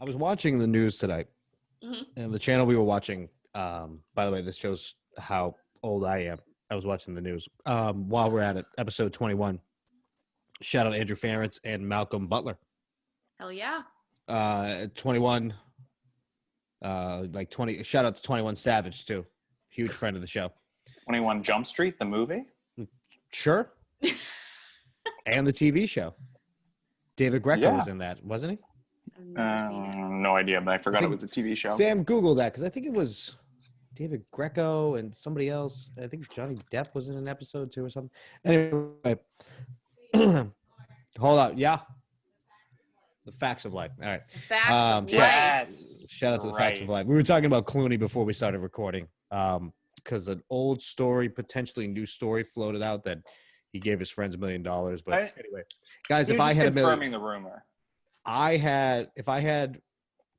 I was watching the news tonight, Mhm. and the channel we were watching. By the way, this shows how old I am. I was watching the news. While we're at it, episode 21. Shout out Andrew Ferentz and Malcolm Butler. Hell yeah. 21. Like 20. Shout out to 21 Savage too. Huge friend of the show. 21 Jump Street, the movie. Sure. And the TV show. David Greco was in that, wasn't he? I've never seen it. No idea, but I forgot it was a TV show. Sam Googled that because I think it was David Greco and somebody else. I think Johnny Depp was in an episode too or something. Anyway, hold on. Yeah. The facts of life. All right. The facts of life. Yes. Shout out to the facts of life. We were talking about Clooney before we started recording because an old story, potentially new story floated out that he gave his friends $1 million. But anyway, guys, if I had $1 million. Confirming the rumor. If I had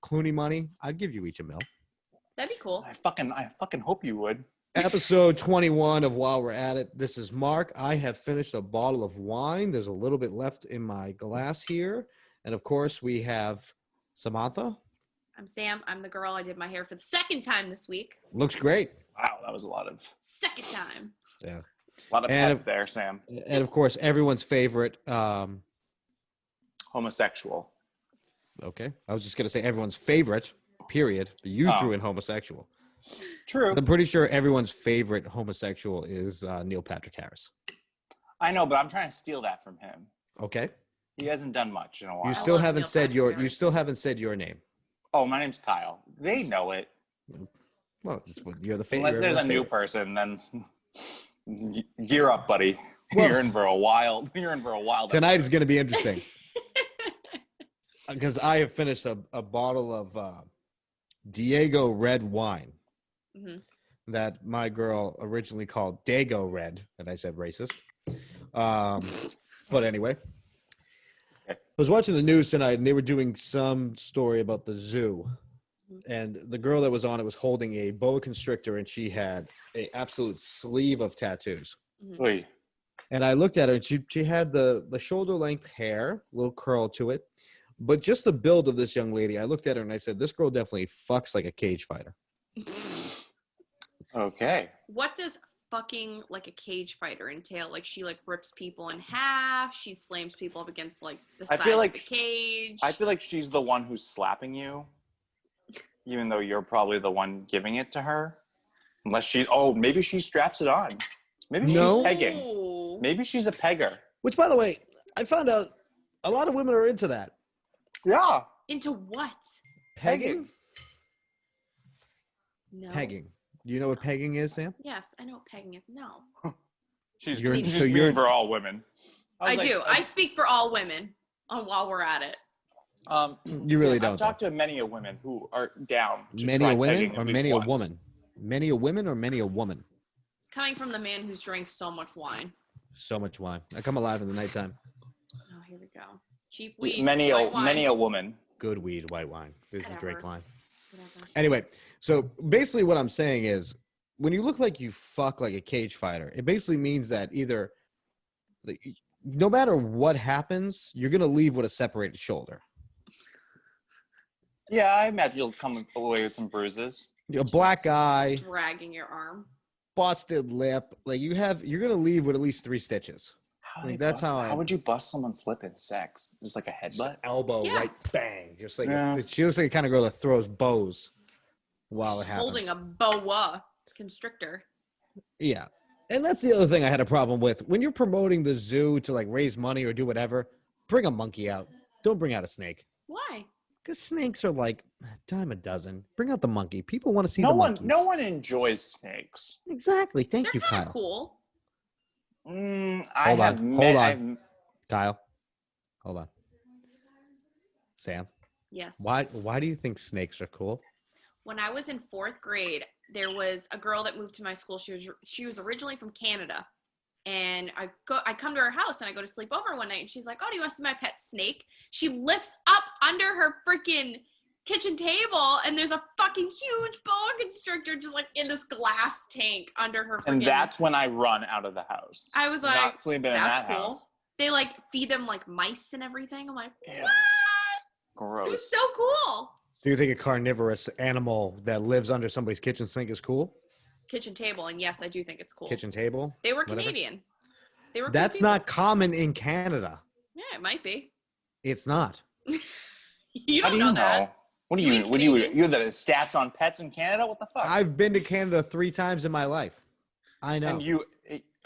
Clooney money, I'd give you each $1 million. That'd be cool. I fucking hope you would. Episode 21 of While We're At It. This is Mark. I have finished a bottle of wine. There's a little bit left in my glass here. And of course, we have Samantha. I'm Sam. I'm the girl. I did my hair for the second time this week. Looks great. Wow, that was a lot of. Second time. Yeah. A lot of pep there, Sam. And of course, everyone's favorite. Homosexual. Okay. I was just going to say everyone's favorite, period. But you threw in homosexual. True. I'm pretty sure everyone's favorite homosexual is Neil Patrick Harris. I know, but I'm trying to steal that from him. Okay. He hasn't done much in a while. You still haven't said your name. Oh, my name's Kyle. They know it. Well, you're the favorite. Unless there's a new person, then gear up, buddy. Well, you're in for a wild. Tonight is going to be interesting. Because I have finished a bottle of Diego red wine that my girl originally called Dago red, and I said racist. But anyway, I was watching the news tonight, and they were doing some story about the zoo. And the girl that was on it was holding a boa constrictor, and she had an absolute sleeve of tattoos. Wait. And I looked at her, and she had the shoulder-length hair, a little curl to it. But just the build of this young lady, I looked at her and I said, this girl definitely fucks like a cage fighter. Okay. What does fucking like a cage fighter entail? Like she like rips people in half. She slams people up against like the side of the cage. I feel like she's the one who's slapping you, even though you're probably the one giving it to her. Unless maybe she straps it on. Maybe she's pegging. Maybe she's a pegger. Which, by the way, I found out a lot of women are into that. Yeah. Into what? Pegging? No. Pegging. Do you know what pegging is, Sam? Yes, I know what pegging is. No. She's speaking for all women. I do. I speak for all women on While We're At It. You really don't. I've talked to many a women who are down to many try a women pegging or at many a least once. woman? Many a women or many a woman? Coming from the man who's drank so much wine. So much wine. I come alive in the nighttime. Oh, here we go. Cheap weed. Many a woman. Good weed, white wine. This is the Drake line. Whatever. Anyway, so basically what I'm saying is when you look like you fuck like a cage fighter, it basically means that either no matter what happens, you're going to leave with a separated shoulder. Yeah, I imagine you'll come away with some bruises. A black eye, Dragging your arm. busted lip. Like you're going to leave with at least 3 stitches. How would you bust someone's lip in sex? Just like a headbutt? Elbow, right, bang. Just like she looks like the kind of girl that throws bows while it happens. Holding a boa constrictor. Yeah. And that's the other thing I had a problem with. When you're promoting the zoo to like raise money or do whatever, bring a monkey out. Don't bring out a snake. Why? Because snakes are like a dime a dozen. Bring out the monkey. People want to see the monkeys. No one enjoys snakes. Exactly. Thank you, They're Kyle. Cool. Hold on. Kyle. Hold on. Sam. Yes. Why do you think snakes are cool? When I was in 4th grade, there was a girl that moved to my school. She was originally from Canada. And I come to her house and I go to sleep over one night and she's like, "Oh, do you want to see my pet snake?" She lifts up under her freaking kitchen table and there's a fucking huge boa constrictor just like in this glass tank under her freaking... And that's when I run out of the house. I was like, not sleeping in that's that cool. house. They like feed them like mice and everything. I'm like, Ew. what? Gross. It was so cool. Do you think a carnivorous animal that lives under somebody's kitchen sink is cool? Kitchen table, and yes, I do think it's cool. Kitchen table? They were whatever. Canadian. They were. That's cool not common in Canada. Yeah, it might be. It's not. You How don't do you know that. What do You you? ain't What do you? Canadian. You have the stats on pets in Canada? What the fuck? I've been to Canada 3 times in my life. I know. And you.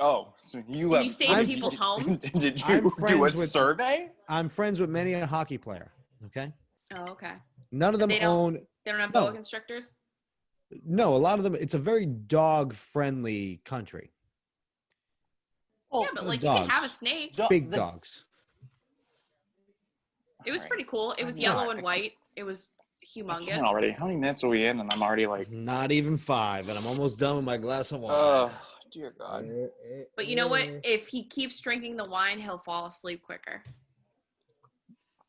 Oh, so you And have. you stayed in people's homes? Did I'm you do a friends with- survey? I'm friends with many a hockey player. Okay. Oh, okay. None of them They don't- own. They don't have No. boa constrictors. No, a lot of them. It's a very dog-friendly country. Oh, Yeah, but like dogs. you can have a snake. Big dogs. It was pretty cool. It was yellow and white. It was humongous. Come on already. How many minutes are we in? And I'm already like, Not even 5, and I'm almost done with my glass of water. oh, dear God. But you know what? If he keeps drinking the wine, he'll fall asleep quicker.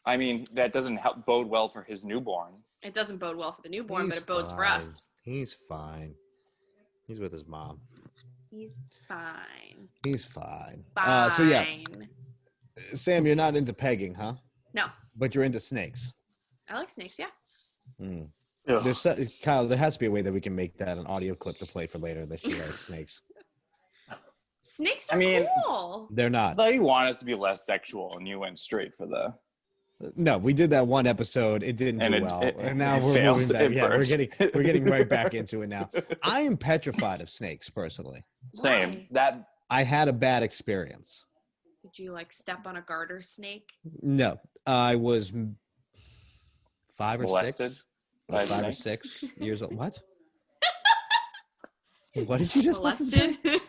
I mean, that doesn't help bode well for his newborn. It doesn't bode well for the newborn, He's but it bodes for fine. us. He's fine. He's with his mom. He's fine. He's fine. Fine. So yeah, Sam, you're not into pegging, huh? No. But you're into snakes. I like snakes, yeah. Mm. Ugh. Kyle, there has to be a way that we can make that an audio clip to play for later that she likes snakes. Snakes I are mean- cool. They're not. They want us to be less sexual, and you went straight for the. No, we did that one episode. It didn't And do it- well, it- and now it we're failed. moving back. It Yeah, burnt. we're getting right back into it now. I am petrified of snakes personally. Same. Why? That I had a bad experience. Did you like step on a garter snake? No, I was 5 or Molested 6. by a 5 or snake? 6 years old. What? What did you just fucking say? Molested?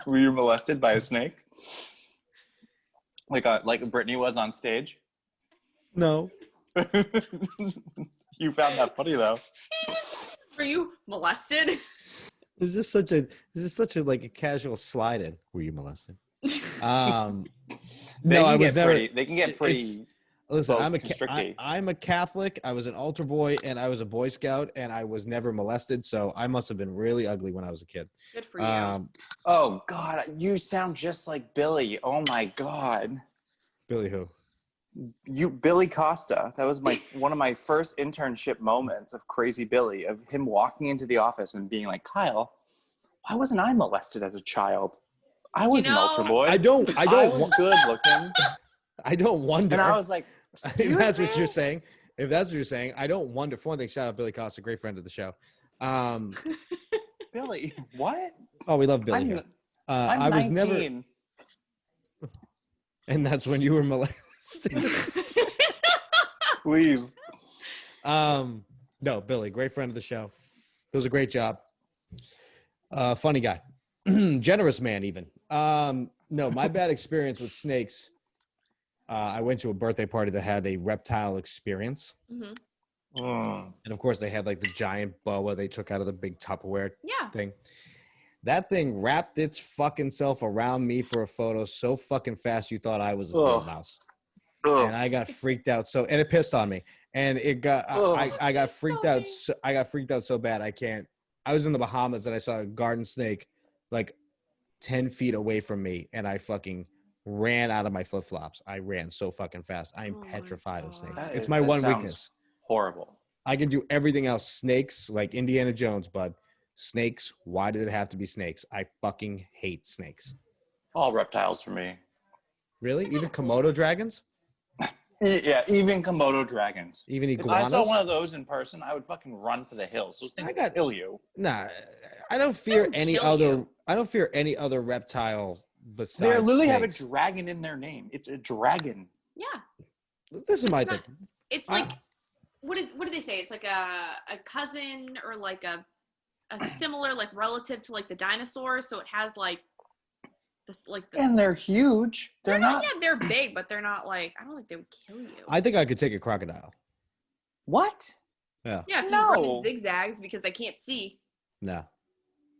Were you molested by a snake? Like Brittany was on stage? No. You found that funny though. Were you molested? It's just such a like a casual slide in. Were you molested? No, I was never. They can get pretty. Listen, Vogue I'm constricting. I'm a Catholic. I was an altar boy, and I was a Boy Scout, and I was never molested. So I must have been really ugly when I was a kid. Good for you. Oh God, you sound just like Billy. Oh my God, Billy who? Billy Costa. That was one of my first internship moments of Crazy Billy, of him walking into the office and being like, Kyle, why wasn't I molested as a child? I was an altar boy. I don't. I was good looking. I don't wonder. And I was like, if that's what "Excuse you're me?" saying. If that's what you're saying, I don't wonder. For one thing, shout out Billy Costa, great friend of the show. Billy, what? Oh, we love Billy I'm, here. I'm I was 19. never, and that's when you were molested. Please. No, Billy, great friend of the show. Does a great job. Funny guy, generous man, even. No, my bad experience with snakes. I went to a birthday party that had a reptile experience. Mhm. And of course, they had like the giant boa they took out of the big Tupperware Yeah. thing. That thing wrapped its fucking self around me for a photo so fucking fast you thought I was a field Ugh. mouse. Ugh. And I got freaked out and it pissed on me. And it got I got That's freaked so out. mean. I got freaked out so bad I was in the Bahamas and I saw a garden snake like 10 feet away from me, and I fucking ran out of my flip flops. I ran so fucking fast. I'm Oh my petrified of God. snakes. That It's is- my that one sounds weakness. Horrible. I can do everything else. Snakes, like Indiana Jones, bud. Snakes, why did it have to be snakes? I fucking hate snakes. All reptiles for me. Really? Even Komodo dragons? Yeah, even Komodo dragons. Even If iguanas? I saw one of those in person, I would fucking run for the hills. Those things would kill you. Nah, I don't fear would any kill other. you. I don't fear any other reptile besides. They literally have a snakes. dragon in their name. It's a dragon. Yeah. This is my It's thing. not- It's I- like what do they say? It's like a cousin or like a similar like relative to like the dinosaurs. So it has like this like the, And they're huge. They're not. yeah, they're big, but they're not like I don't think they would kill you. I think I could take a crocodile. What? Yeah. yeah, if you run No. in zigzags because they can't see. No.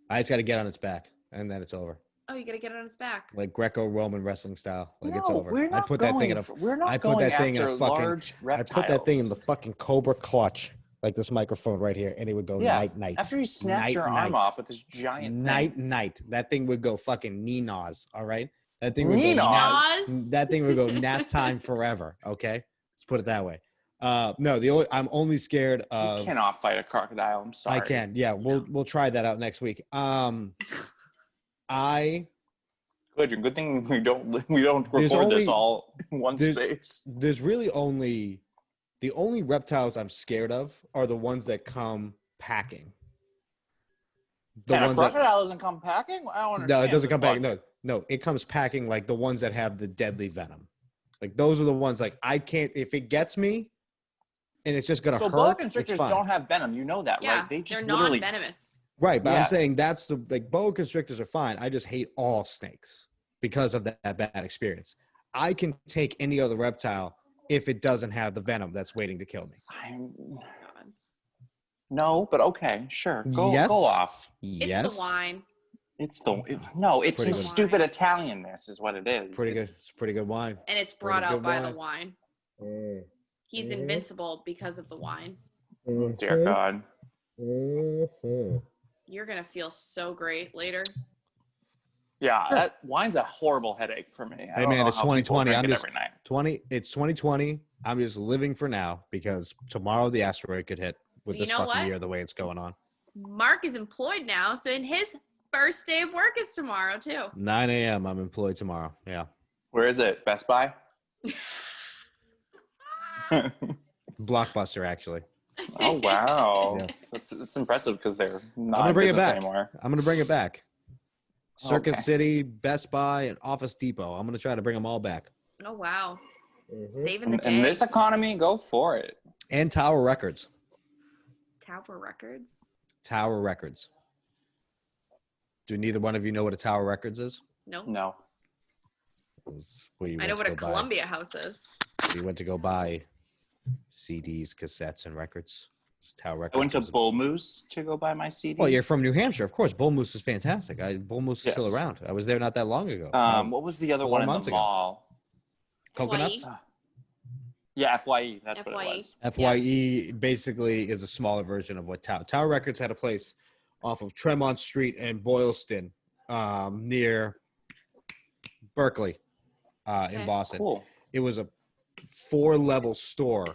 I just got to get on its back, and then it's over. Oh, you gotta get it on its back. Like Greco-Roman wrestling style. Like it's No, over. We're not I put that thing in a. we're not I put going that thing in a after fucking- large I reptiles. put that thing in the fucking cobra clutch, like this microphone right here, and it would go Yeah, night night. After you snap your Night, arm night. off with this giant Night thing. night. That thing would go fucking neenaws. All right. That thing would go Neenaws? nap. That thing would go nap time forever. Okay. Let's put it that way. No, I'm only scared of. You cannot fight a crocodile. I'm sorry. I can. Yeah, we'll try that out next week. Good thing we don't record this all in one space. There's really the only reptiles I'm scared of are the ones that come packing. A crocodile doesn't come packing? I don't understand. No, it doesn't come packing. No, it comes packing like the ones that have the deadly venom. Like those are the ones like I can't, if it gets me and it's just gonna hurt. So boa constrictors don't have venom. You know that, right? They're non-venomous. Right, but I'm saying that's boa constrictors are fine. I just hate all snakes because of that bad experience. I can take any other reptile if it doesn't have the venom that's waiting to kill me. No, but okay, sure. Go off. It's the wine. It's his stupid Italianness is what it is. It's pretty good. It's pretty good wine. And it's brought out by the wine. He's invincible because of the wine. Dear God. You're going to feel so great later. Yeah, that wine's a horrible headache for me. Hey man, it's 2020. I'm just every night. It's 2020. I'm just living for now because tomorrow the asteroid could hit with this fucking year the way it's going on. Marc is employed now, so his first day of work is tomorrow too. 9 a.m. I'm employed tomorrow. Yeah. Where is it? Best Buy? Blockbuster, actually. Oh wow, yeah. That's impressive because they're not. I'm gonna bring it back anymore. I'm gonna bring it back. Circuit City, Best Buy, and Office Depot. I'm gonna try to bring them all back. Oh wow, saving the day. In this economy, go for it. And Tower Records. Tower Records. Tower Records. Do neither one of you know what a Tower Records is? No. I know what a Columbia House is. You went to go buy CDs, cassettes, and records. Tower Records. I went to Bull Moose to go buy my CDs. Well, you're from New Hampshire, of course. Bull Moose is fantastic. Bull Moose is still around. I was there not that long ago. What was the other one in the mall? Coconuts? Yeah, FYE. That's what it was. FYE basically is a smaller version of what Tower Records had a place off of Tremont Street and Boylston near Berkeley in Boston. Cool. It was a 4-level store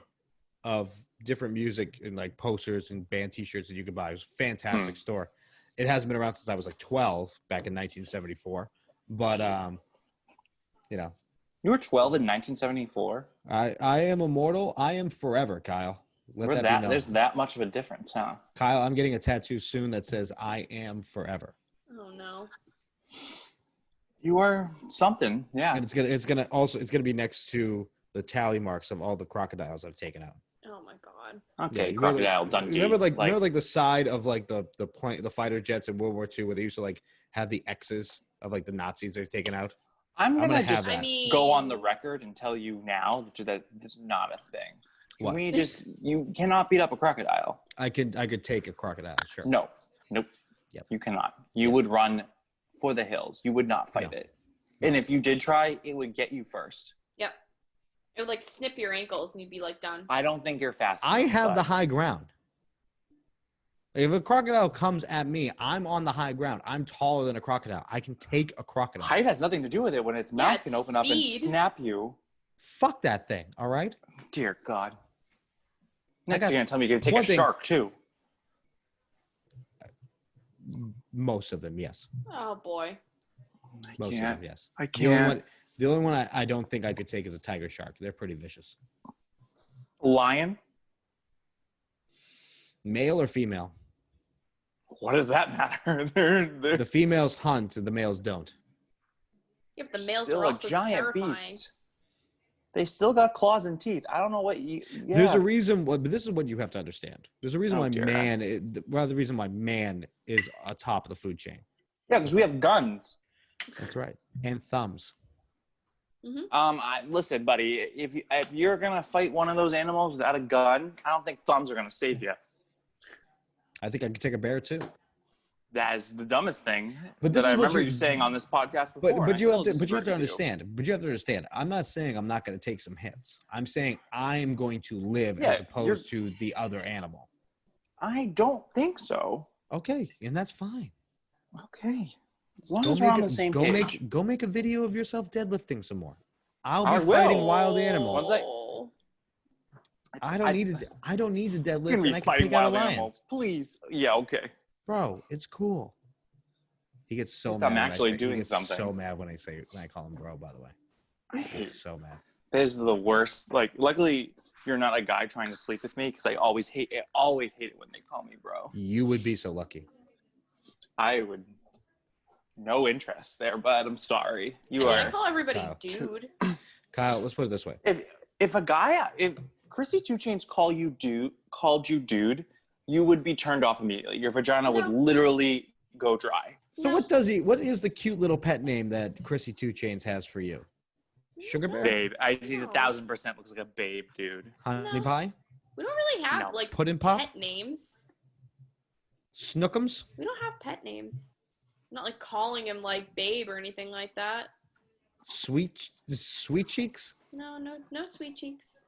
of different music and like posters and band t-shirts that you could buy. It was a fantastic store. It hasn't been around since I was like 12 back in 1974. But, You were 12 in 1974? I am immortal. I am forever, Kyle. There's that much of a difference, huh? Kyle, I'm getting a tattoo soon that says I am forever. Oh no. You are something, yeah. And it's gonna be next to the tally marks of all the crocodiles I've taken out. Oh my God. Okay, yeah, Crocodile Dundee. Remember the side of like the fighter jets in World War II where they used to like have the X's of like the Nazis they've taken out? I'm gonna just go on the record and tell you now that this is not a thing. What? You cannot beat up a crocodile. I could take a crocodile, sure. Nope. Yep. You cannot. You would run for the hills. You would not fight it. And if you did try, it would get you first. Yep. It would like snip your ankles and you'd be like done. I don't think you're fast enough. I have the high ground. If a crocodile comes at me, I'm on the high ground. I'm taller than a crocodile. I can take a crocodile. Height has nothing to do with it when its mouth can open up and snap you. Fuck that thing, all right? Dear God. Next you're going to tell me you're going to take a shark too. Most of them, yes. Oh, boy. Most of them, yes. I can't. The only one I don't think I could take is a tiger shark. They're pretty vicious. Lion? Male or female? What does that matter? The females hunt and the males don't. Yeah, but the males are also giant terrifying. Beast. They still got claws and teeth. I don't know what you... Yeah. There's a reason, but this is what you have to understand. There's a reason the reason why man is atop of the food chain. Yeah, because we have guns. That's right. And thumbs. Mm-hmm. Listen, buddy, if you're going to fight one of those animals without a gun, I don't think thumbs are going to save you. I think I could take a bear too. That is the dumbest thing that I remember you saying on this podcast before. But you have to understand. I'm not saying I'm not going to take some hits. I'm saying I'm going to live as opposed to the other animal. I don't think so. Okay, and that's fine. Okay. As long as we're on the same page. Go make a video of yourself deadlifting some more. I'll be fighting wild animals. I don't need to deadlift, Can and be I can fighting take out a wild lion. animals, please. Yeah, okay. Bro, it's cool. He gets so Yes, mad. I'm when I actually say- doing he gets something. So mad when I call him bro. By the way, he gets so mad. This is the worst. Like, luckily, you're not a guy trying to sleep with me because I always hate it when they call me bro. You would be so lucky. I would. No interest there, but I'm sorry. I call everybody Kyle. dude. Kyle, let's put it this way. If Chrissy 2 Chainz called you dude, you would be turned off immediately. Your vagina would literally go dry. So what is the cute little pet name that Chrissy 2 Chainz has for you? Sugar Bear? Babe. He's 1,000% looks like a babe, dude. Honey Pie? We don't really have No. Puddin' Pop? pet names. Snookums? We don't have pet names. I'm not like calling him like babe or anything like that. Sweet Cheeks? No sweet cheeks.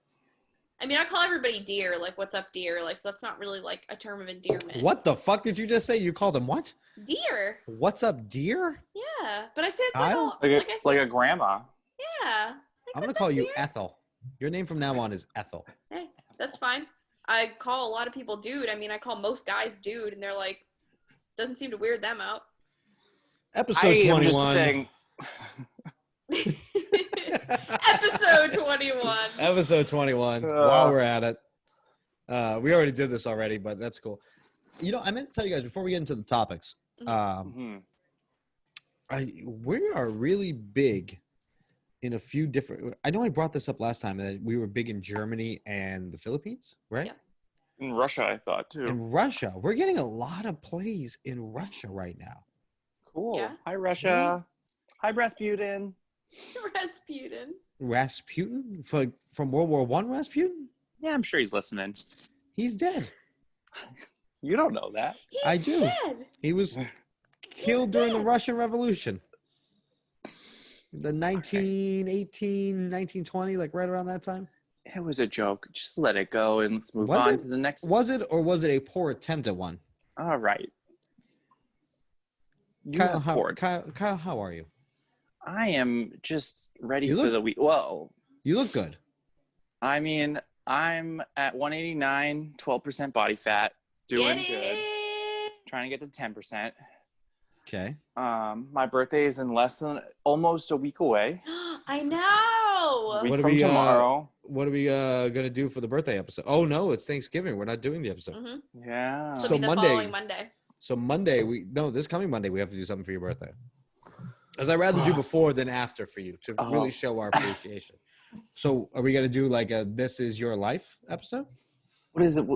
I mean, I call everybody dear, like what's up, dear? Like, so that's not really like a term of endearment. What the fuck did you just say? You called them what? Dear. What's up, dear? Yeah, but I said it's Kyle? Like a grandma. yeah. Like, I'm gonna what's call up, you dear? Ethel. Your name from now on is Ethel. Hey, that's fine. I call a lot of people dude. I mean, I call most guys dude, and they're like, doesn't seem to weird them out. Episode 21. Episode 21. Episode 21. While we're at it. We already did this already, but that's cool. You know, I meant to tell you guys before we get into the topics. We are really big in a few different. I know I brought this up last time that we were big in Germany and the Philippines, right? Yeah. In Russia, I thought, too. In Russia. We're getting a lot of plays in Russia right now. Cool. Yeah. Hi, Russia. Hi, Rasputin. Rasputin. Rasputin? From World War I, Rasputin? Yeah, I'm sure he's listening. He's dead. You don't know that. I do. Dead. He was killed during the Russian Revolution. The 1918, 1920, like right around that time. It was a joke. Just let it go and let's move Was on it? to the next. Was it, or was it a poor attempt at one? All right. Kyle, how are you? I am just ready You for look- the week. Well, You look good. I mean, I'm at 189, 12% body fat, doing Get good, it. trying to get to 10%. Okay. My birthday is in less than almost a week away. I know. A week What are from we, tomorrow. What are we gonna do for the birthday episode? Oh no, it's Thanksgiving. We're not doing the episode. Mm-hmm. Yeah. So So be the Monday- following Monday. So Monday, this coming Monday, we have to do something for your birthday. As I'd rather do before than after for you to really show our appreciation. So are we gonna do like a "This Is Your Life" episode? What is it?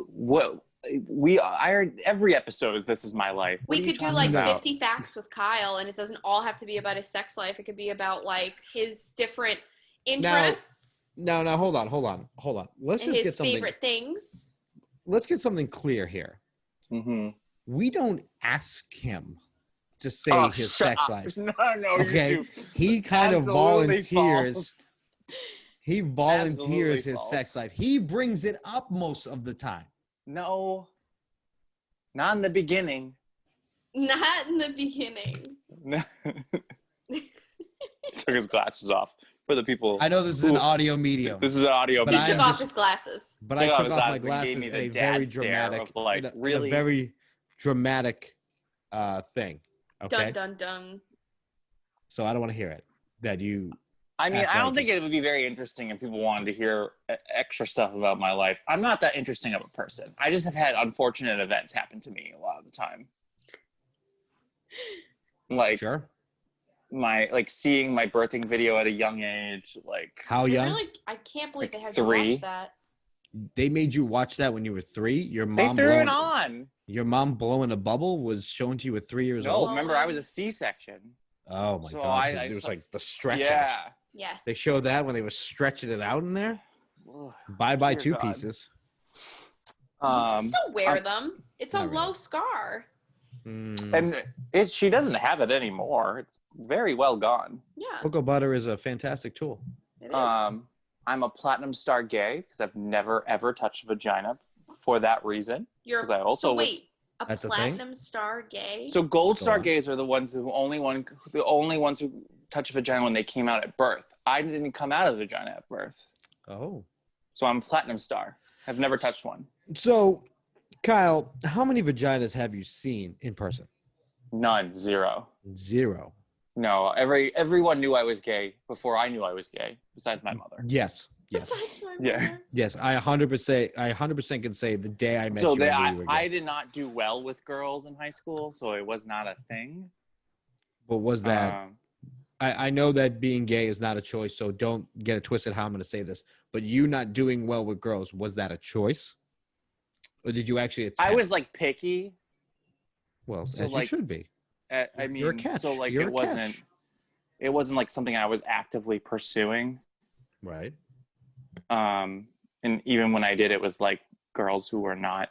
I heard every episode is "This Is My Life." What We are you could do talking like about? 50 facts with Kyle, and it doesn't all have to be about his sex life. It could be about like his different interests No, hold on. Let's and just get his something. favorite things. Let's get something clear here. Mm-hmm. We don't ask him to say Oh, his shut sex up. life. No, Okay, you do. he kind of Absolutely volunteers. false. He volunteers Absolutely his false. sex life. He brings it up most of the time. No, not in the beginning. Not in the beginning. No. Took his glasses off for the people. I know this is an audio medium, This is an audio. But He I medium. took am off just- his glasses. but Took I off took his off my glasses and gave glasses me in the a dad very stare dramatic, of, like, in a really? very dramatic thing. Okay, Dun dun dun. so I don't want to hear it. That you. I mean, That's I don't right. think it would be very interesting if people wanted to hear extra stuff about my life. I'm not that interesting of a person. I just have had unfortunate events happen to me a lot of the time. Like Sure. seeing my birthing video at a young age, like How young? I can't believe they had 3. you watch that. They made you watch that when you were 3. Your they mom threw blowing, it on. Your mom blowing a bubble was shown to you at 3 years No, old. remember I was a C-section. Oh my So god! I So it was saw- like the stretch. Yeah. Yes. They showed that when they were stretching it out in there. Ugh. Bye bye Dear 2 God. pieces. You can still wear I'm- them. It's a Not low really. scar. Mm. And she doesn't have it anymore. It's very well gone. Yeah, Cocoa butter is a fantastic tool. it is. I'm a platinum star gay because I've never ever touched a vagina for that reason. You're 'cause I also so was- wait, a That's a thing? platinum star gay? So gold Go star on. gays are the only ones who touch a vagina when they came out at birth. I didn't come out of the vagina at birth, Oh. so I'm platinum star. I've never touched one. So, Kyle, how many vaginas have you seen in person? None. Zero. Zero. No. Everyone knew I was gay before I knew I was gay, besides my mother. Yes. Besides my Yeah. mother. Yes, I 100% can say the day I met you, I knew you were gay. I did not do well with girls in high school, so it was not a thing. But was that? I know that being gay is not a choice, so don't get it twisted how I'm going to say this. But you not doing well with girls, was that a choice, or did you actually attempt? I was like picky. Well, so as like, you should be. I mean, you're a catch. So like You're it wasn't like something I was actively pursuing. Right. And even when I did, it was like girls who were not.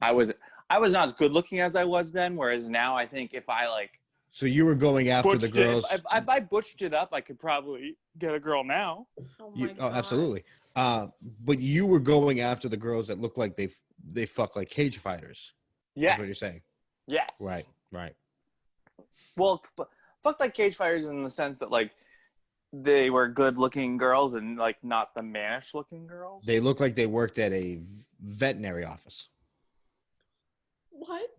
I was not as good looking as I was then. Whereas now, I think if I like. So you were going after the girls. If I butched it up, I could probably get a girl now. Oh, absolutely. But you were going after the girls that look like they fuck like cage fighters. Yes. That's what you're saying. Yes. Right. Well, fuck like cage fighters in the sense that like they were good-looking girls and like not the mannish-looking girls. They look like they worked at a veterinary office. What?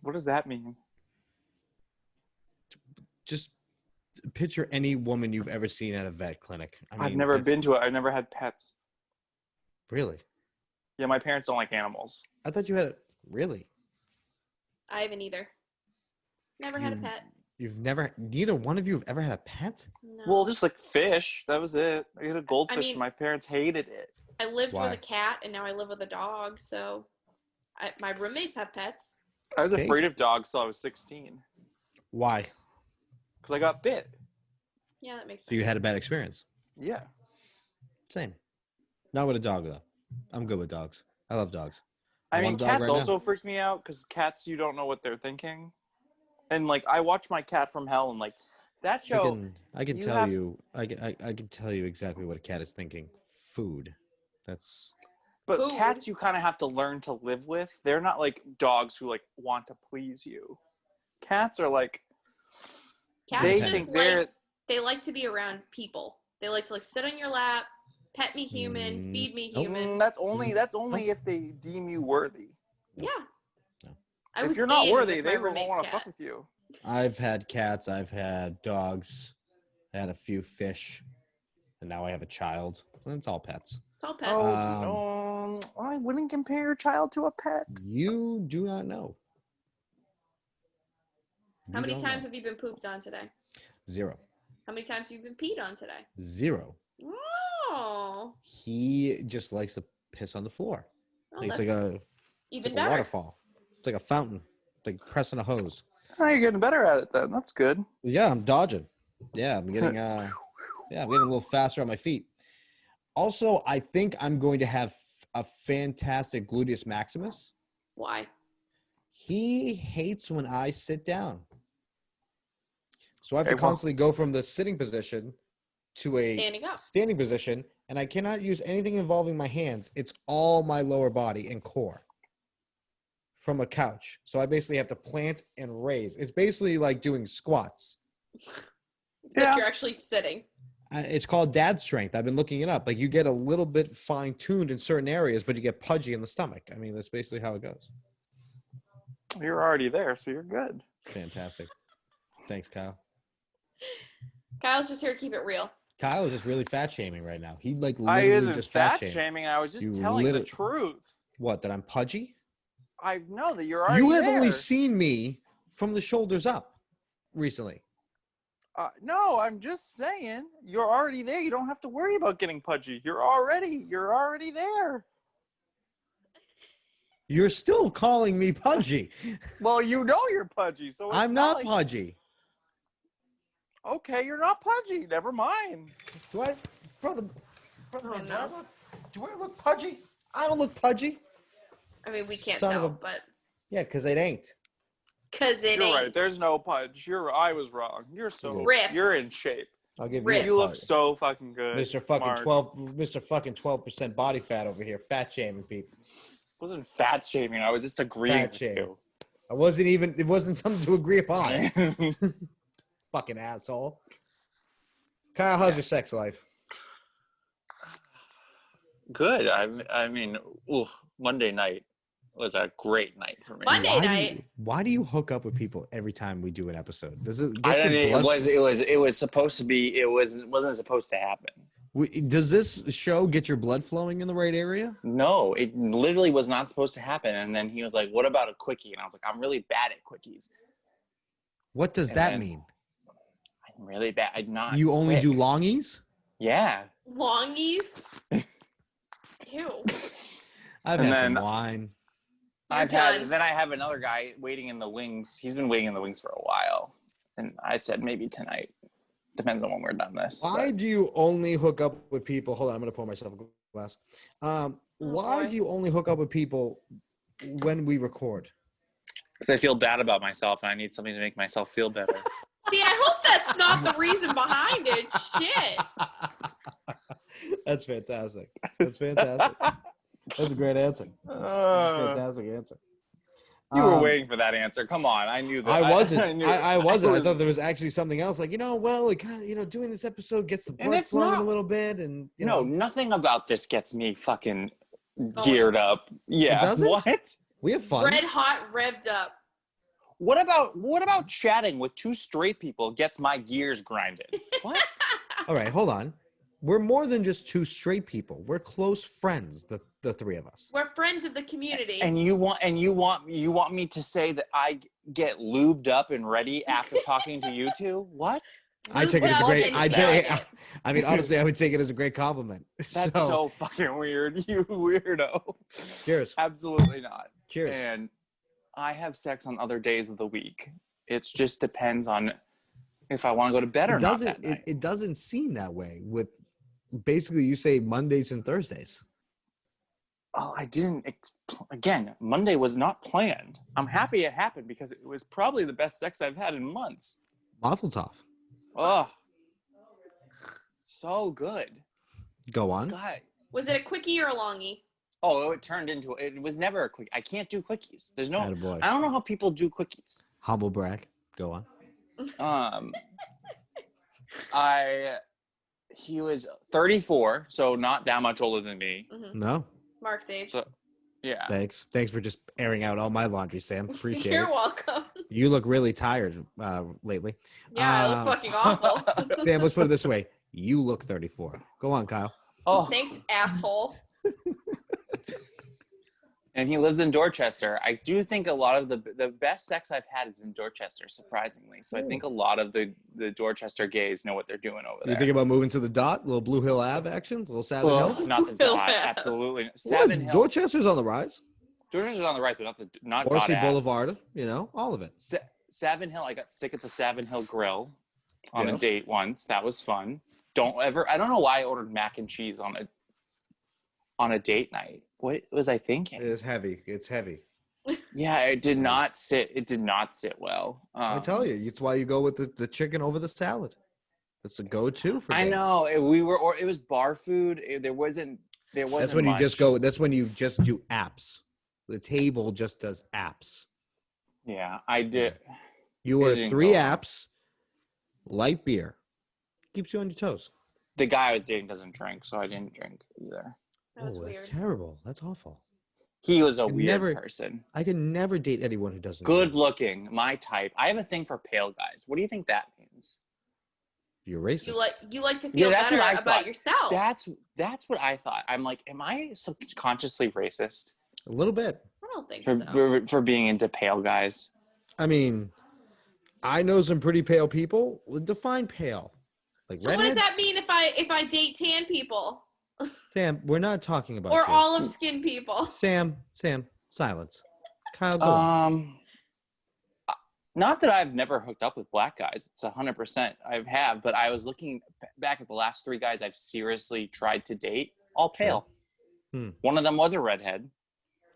What does that mean? Just picture any woman you've ever seen at a vet clinic. I mean, I've never been to it. I've never had pets. Really? Yeah, my parents don't like animals. I thought you had really. I haven't either. Never had a pet. Neither one of you have ever had a pet? No. Well, just like fish. That was it. I had a goldfish and my parents hated it. I lived Why? with a cat and now I live with a dog, so my roommates have pets. I was afraid of dogs till I was 16. Why? Because I got bit. Yeah, that makes sense. So you had a bad experience? Yeah. Same. Not with a dog, though. I'm good with dogs. I love dogs. I mean, want a dog cats right also now. freak me out because cats, you don't know what they're thinking. And like, I watch My Cat from Hell, and like that show. I can tell you exactly what a cat is thinking. Food. That's. But Food. cats, you kind of have to learn to live with. They're not like dogs who like want to please you. Cats are like. Cats just like they like to be around people. They like to like sit on your lap, pet me human, feed me human. That's only if they deem you worthy. Yeah. No. If you're not worthy, they won't want to fuck with you. I've had cats. I've had dogs. I had a few fish, and now I have a child. It's all pets. It's all pets. No, I wouldn't compare your child to a pet. You do not know. How many times have you been pooped on today? 0. How many times have you been peed on today? 0. Oh. He just likes to piss on the floor. It's like a waterfall. It's like a fountain. It's like pressing a hose. Oh, you're getting better at it then. That's good. Yeah, I'm dodging. Yeah, I'm getting I'm getting a little faster on my feet. Also, I think I'm going to have a fantastic gluteus maximus. Why? He hates when I sit down. So I have to constantly go from the sitting position to a standing position, and I cannot use anything involving my hands. It's all my lower body and core from a couch. So I basically have to plant and raise. It's basically like doing squats. Except you're actually sitting. It's called dad strength. I've been looking it up. Like you get a little bit fine-tuned in certain areas, but you get pudgy in the stomach. I mean, that's basically how it goes. You're already there, so you're good. Fantastic. Thanks, Kyle. Kyle's just here to keep it real. Kyle is just really fat shaming right now. He like I literally isn't just fat fat shaming. I was just telling the truth. What? That I'm pudgy? I know that you're already You have there. only seen me from the shoulders up recently. No, I'm just saying you're already there. You don't have to worry about getting pudgy. You're already there. You're still calling me pudgy. Well, you know you're pudgy, so I'm not pudgy. Okay, you're not pudgy. Never mind. Do I, brother do I look pudgy? I don't look pudgy. I mean, we can't tell, but yeah, because it ain't. Because it ain't. You're right. There's no pudge. I was wrong. You're so ripped. You're in shape. I'll give Ripped. you. You look so fucking good, Mr. Fucking Marc. 12% body fat over here, fat shaming people. I wasn't fat shaming. I was just agreeing with you. I wasn't even. It wasn't something to agree upon. Fucking asshole. Kyle, how's your sex life? Good. I mean, Monday night was a great night for me. Monday night. Why do you hook up with people every time we do an episode? Does it I get don't your know. blood? It was supposed to be. It wasn't supposed to happen. Does this show get your blood flowing in the right area? No, it literally was not supposed to happen. And then he was like, "What about a quickie?" And I was like, "I'm really bad at quickies." What does And that then- mean? I'm really bad. I'm not. You only quick. do longies? Yeah. Longies. Ew. I've And had some then- wine. Done. Then I have another guy waiting in the wings. He's been waiting in the wings for a while. And I said maybe tonight. Depends on when we're done this. Why do you only hook up with people? Hold on, I'm going to pour myself a glass. Why boy. do you only hook up with people when we record? Because I feel bad about myself and I need something to make myself feel better. See, I hope that's not the reason behind it. Shit. That's fantastic. That's fantastic. That's a great answer. Fantastic answer. You were waiting for that answer. Come on, I knew that. I wasn't. I wasn't. I was- thought there was actually something else. Like, well, it kind of, doing this episode gets the blood it's flowing not- a little bit, and nothing about this gets me fucking geared up. Yeah. It doesn't? What? we have fun. Red hot, revved up. What about chatting with two straight people gets my gears grinded? What? All right, hold on. We're more than just two straight people. We're close friends, the three of us. We're friends of the community. And you want me to say that I get lubed up and ready after talking to you two? What? I take it as a Lubed great. up I and take. excited. I mean, honestly, I would take it as a great compliment. That's so fucking weird. You weirdo. Cheers. Absolutely not. Cheers. And I have sex on other days of the week. It just depends on if I want to go to bed or It not doesn't. that night. It doesn't seem that way. With basically, you say Mondays and Thursdays. Oh, I didn't. Again, Monday was not planned. I'm happy it happened because it was probably the best sex I've had in months. Mazel tov. Oh, so good. Go on. God. Was it a quickie or a longie? Oh, it turned into. It was never a quick. I can't do quickies. There's no. Attaboy. I don't know how people do quickies. Humble brag. Go on. He was 34, so not that much older than me. Mm-hmm. No. Mark's age. So, yeah. Thanks for just airing out all my laundry, Sam. Appreciate You're it. welcome. You look really tired lately. Yeah, I look fucking awful. Sam, let's put it this way. You look 34. Go on, Kyle. Oh, Thanks, asshole. and he lives in Dorchester. I do think a lot of the best sex I've had is in Dorchester, surprisingly. So I think a lot of the Dorchester gays know what they're doing over there. You think about moving to the dot? Little Blue Hill Ave action? Little Savin Hill? Not the dot, absolutely. Savin Hill. Dorchester's on the rise. Dorchester's on the rise, but not Horsey dot Ave. Boulevard, all of it. Savin Hill. I got sick at the Savin Hill Grill on Yeah. a date once. That was fun. I don't know why I ordered mac and cheese on a date night. What was I thinking? It is heavy. It's heavy. Yeah, it did not sit. It did not sit well. I tell you, it's why you go with the chicken over the salad. It's a go-to for I dates. know it was bar food. There wasn't. That's when you just go. That's when you just do apps. The table just does apps. Yeah, I did. You It order didn't 3 go well. apps, light beer, keeps you on your toes. The guy I was dating doesn't drink, so I didn't drink either. That was That's weird. terrible. That's awful. He was a I've weird never- person. I can never date anyone who doesn't. Good drink. looking, my type. I have a thing for pale guys. What do you think that means? You're racist. You like to Yeah, feel that's better what I about thought. yourself. That's what I thought. I'm like, am I subconsciously racist A little bit. I don't think so. for being into pale guys? I mean, I know some pretty pale people. Define pale. Like So what does redheads? that mean if I date tan people Sam, we're not talking about or you. olive skin people? Sam, silence. Kyle, go on. Not that I've never hooked up with black guys. It's 100% I have, but I was looking back at the last 3 guys I've seriously tried to date, all pale. Hmm. One of them was a redhead.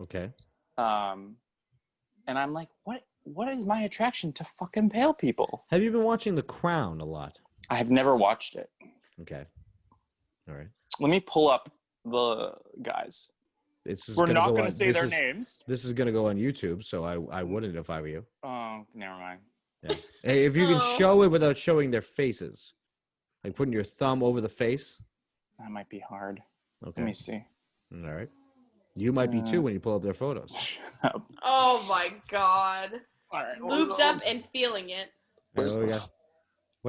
Okay. And I'm like, what is my attraction to fucking pale people? Have you been watching The Crown a lot? I have never watched it. Okay. All right. Let me pull up the guys. We're not going to say their names. This is going to go on YouTube, so I wouldn't if I were you. Oh, never mind. Yeah. Hey, if you can Oh. show it without showing their faces, like putting your thumb over the face. That might be hard. Okay. Let me see. All right. You might be too when you pull up their photos. Oh my god. All right, Lubed up and feeling it. Where's Oh, the- yeah.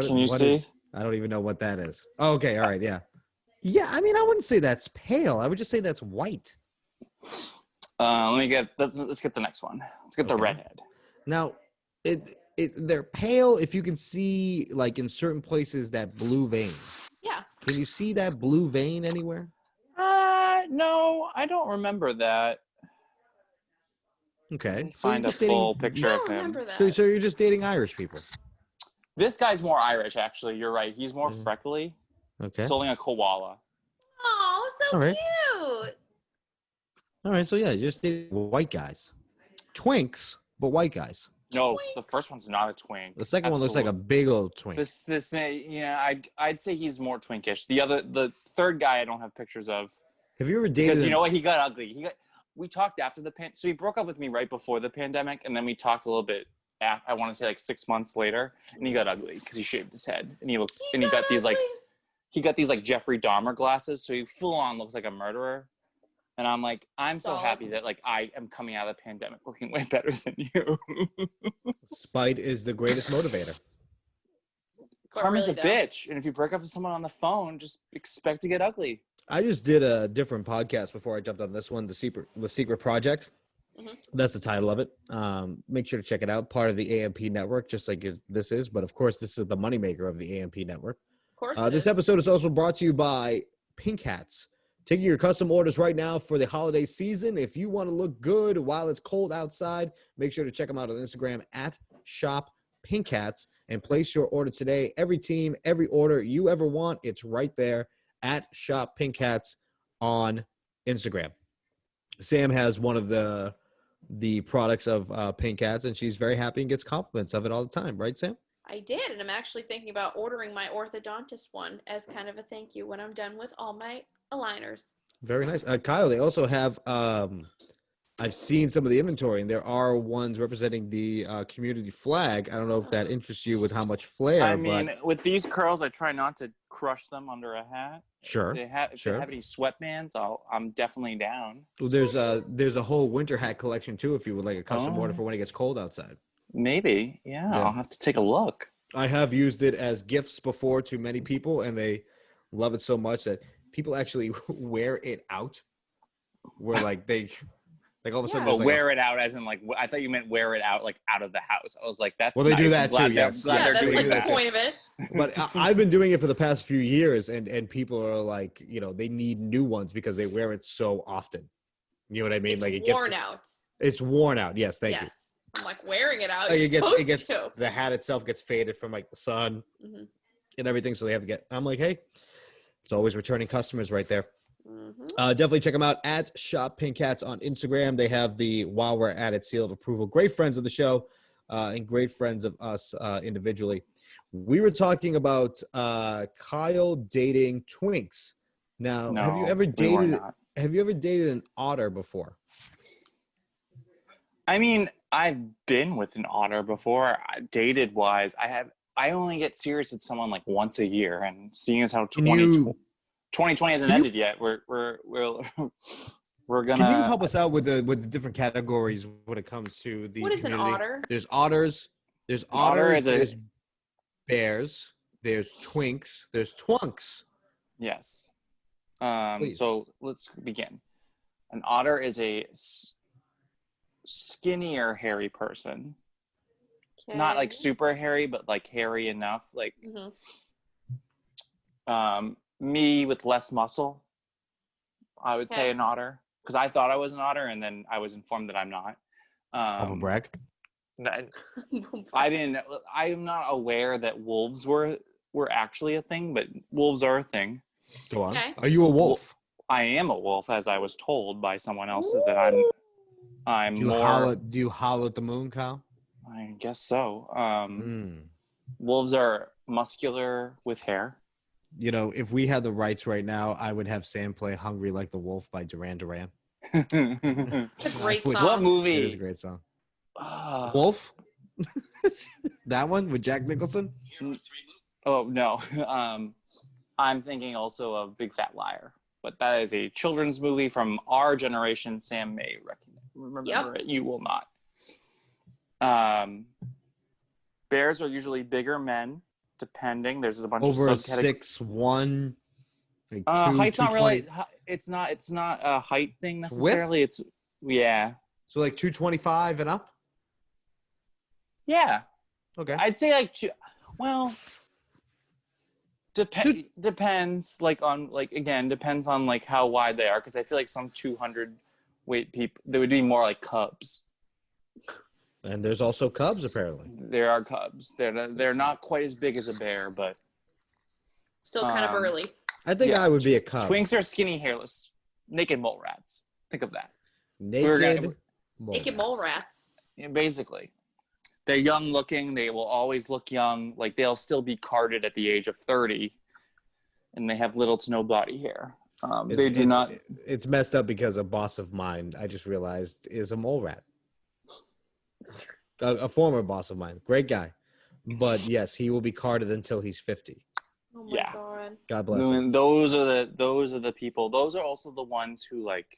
Can you see? I don't even know what that is. Oh, okay. All right. Yeah. Yeah. I mean, I wouldn't say that's pale. I would just say that's white. Let's get the next one. Let's get the Okay. redhead. Now, they're pale if you can see, like, in certain places, that blue vein. Yeah. Can you see that blue vein anywhere? No, I don't remember that. Let Okay. me find a full picture I of don't him. remember that. So you're just dating Irish people. This guy's more Irish, actually. You're right. He's more Mhm. freckly. Okay. He's holding a koala. Oh, so All right. cute. All right. So yeah, you're just dating white guys. Twinks, but white guys. No, the first one's not a twink. The second one looks like a big old twink. I'd say he's more twinkish. The third guy I don't have pictures of. Have you ever dated? Because you know what, he got ugly. We talked after the so he broke up with me right before the pandemic, and then we talked a little bit. I want to say like 6 months later, and he got ugly because he shaved his head, and he got these like Jeffrey Dahmer glasses, so he full on looks like a murderer. And I'm like, I'm so happy that like I am coming out of the pandemic looking way better than you. Spite is the greatest motivator. Karma's a bitch, and if you break up with someone on the phone, just expect to get ugly. I just did a different podcast before I jumped on this one, the Secret Project. Mhm. That's the title of it. Make sure to check it out. Part of the AMP network, just like this is, but of course, this is the moneymaker of the AMP network. Of course. This episode is also brought to you by Pink Hats. Taking your custom orders right now for the holiday season. If you want to look good while it's cold outside, make sure to check them out on Instagram at Shop Pink Hats and place your order today. Every team, every order you ever want, it's right there at Shop Pink Hats on Instagram. Sam has one of the products of Pink Hats, and she's very happy and gets compliments of it all the time. Right, Sam? I did, and I'm actually thinking about ordering my orthodontist one as kind of a thank you when I'm done with all my aligners. Very nice. Kyle, they also have, I've seen some of the inventory, and there are ones representing the community flag. I don't know if that interests you with how much flair. I mean, with these curls, I try not to crush them under a hat. Sure. If they have any sweatbands, I'm definitely down. Well, there's a whole winter hat collection too, if you would like a custom order for when it gets cold outside. Maybe, yeah. I'll have to take a look. I have used it as gifts before to many people, and they love it so much that people actually wear it out. Where like they, like all of a sudden, wear it out as in like I thought you meant wear it out like out of the house. I was like, that's well, they do that too. Yes, that's like the point of it. But I've been doing it for the past few years, and people are like, they need new ones because they wear it so often. You know what I mean? It's like worn out. It's worn out. Yes, thank you. I'm like wearing it out. Like it gets the hat itself gets faded from like the sun and everything, so they have to get. I'm like, hey, it's always returning customers right there. Definitely check them out at Shop Pink Hats on Instagram. They have the while we're at it seal of approval. Great friends of the show and great friends of us individually. We were talking about Kyle dating twinks. Now, have you ever dated an otter before? I mean, I've been with an otter before. Dated wise, I only get serious with someone like once a year, and seeing as how 2020 hasn't ended yet, we're gonna. Can you help us out with the different categories when it comes to the? What is an otter? There's otters. There's otters. There's bears. There's twinks. There's twunks. Yes. So let's begin. An otter is a skinnier, hairy person. Okay. Not like super hairy, but like hairy enough. Like, me with less muscle, I would say an otter, because I thought I was an otter, and then I was informed that I'm not. Humble brag. I'm not aware that wolves were actually a thing, but wolves are a thing. Go on. Okay. Are you a wolf? I am a wolf, as I was told by someone else. Is that I'm do more. Do you howl at the moon, Kyle? I guess so. Wolves are muscular with hair. If we had the rights right now, I would have Sam play "Hungry Like the Wolf" by Duran Duran. It's a great song. What movie? It is a great song. Wolf? That one with Jack Nicholson? Oh, no. I'm thinking also of Big Fat Liar. but that is a children's movie from our generation. Sam may remember it. You will not. Bears are usually bigger men, depending. There's a bunch over of 6'1". Like height's not really. It's not a height thing necessarily. It's So like 225 and up. Yeah. Okay. I'd say like two. Well, depends. Depends on like how wide they are. Because I feel like some 200 weight people, they would be more like cubs. And there's also cubs apparently. There are cubs. They're not quite as big as a bear, but still kind of early. I think I would be a cub. Twinks are skinny, hairless, naked mole rats. Think of that. Naked mole rats. Yeah, basically. They're young looking. They will always look young. Like they'll still be carded at the age of 30, and they have little to no body hair. They do not. It's messed up because a boss of mine, I just realized, is a mole rat. A former boss of mine, great guy, but yes, he will be carded until he's 50. Oh my god! God bless him. Those are the people. Those are also the ones who like.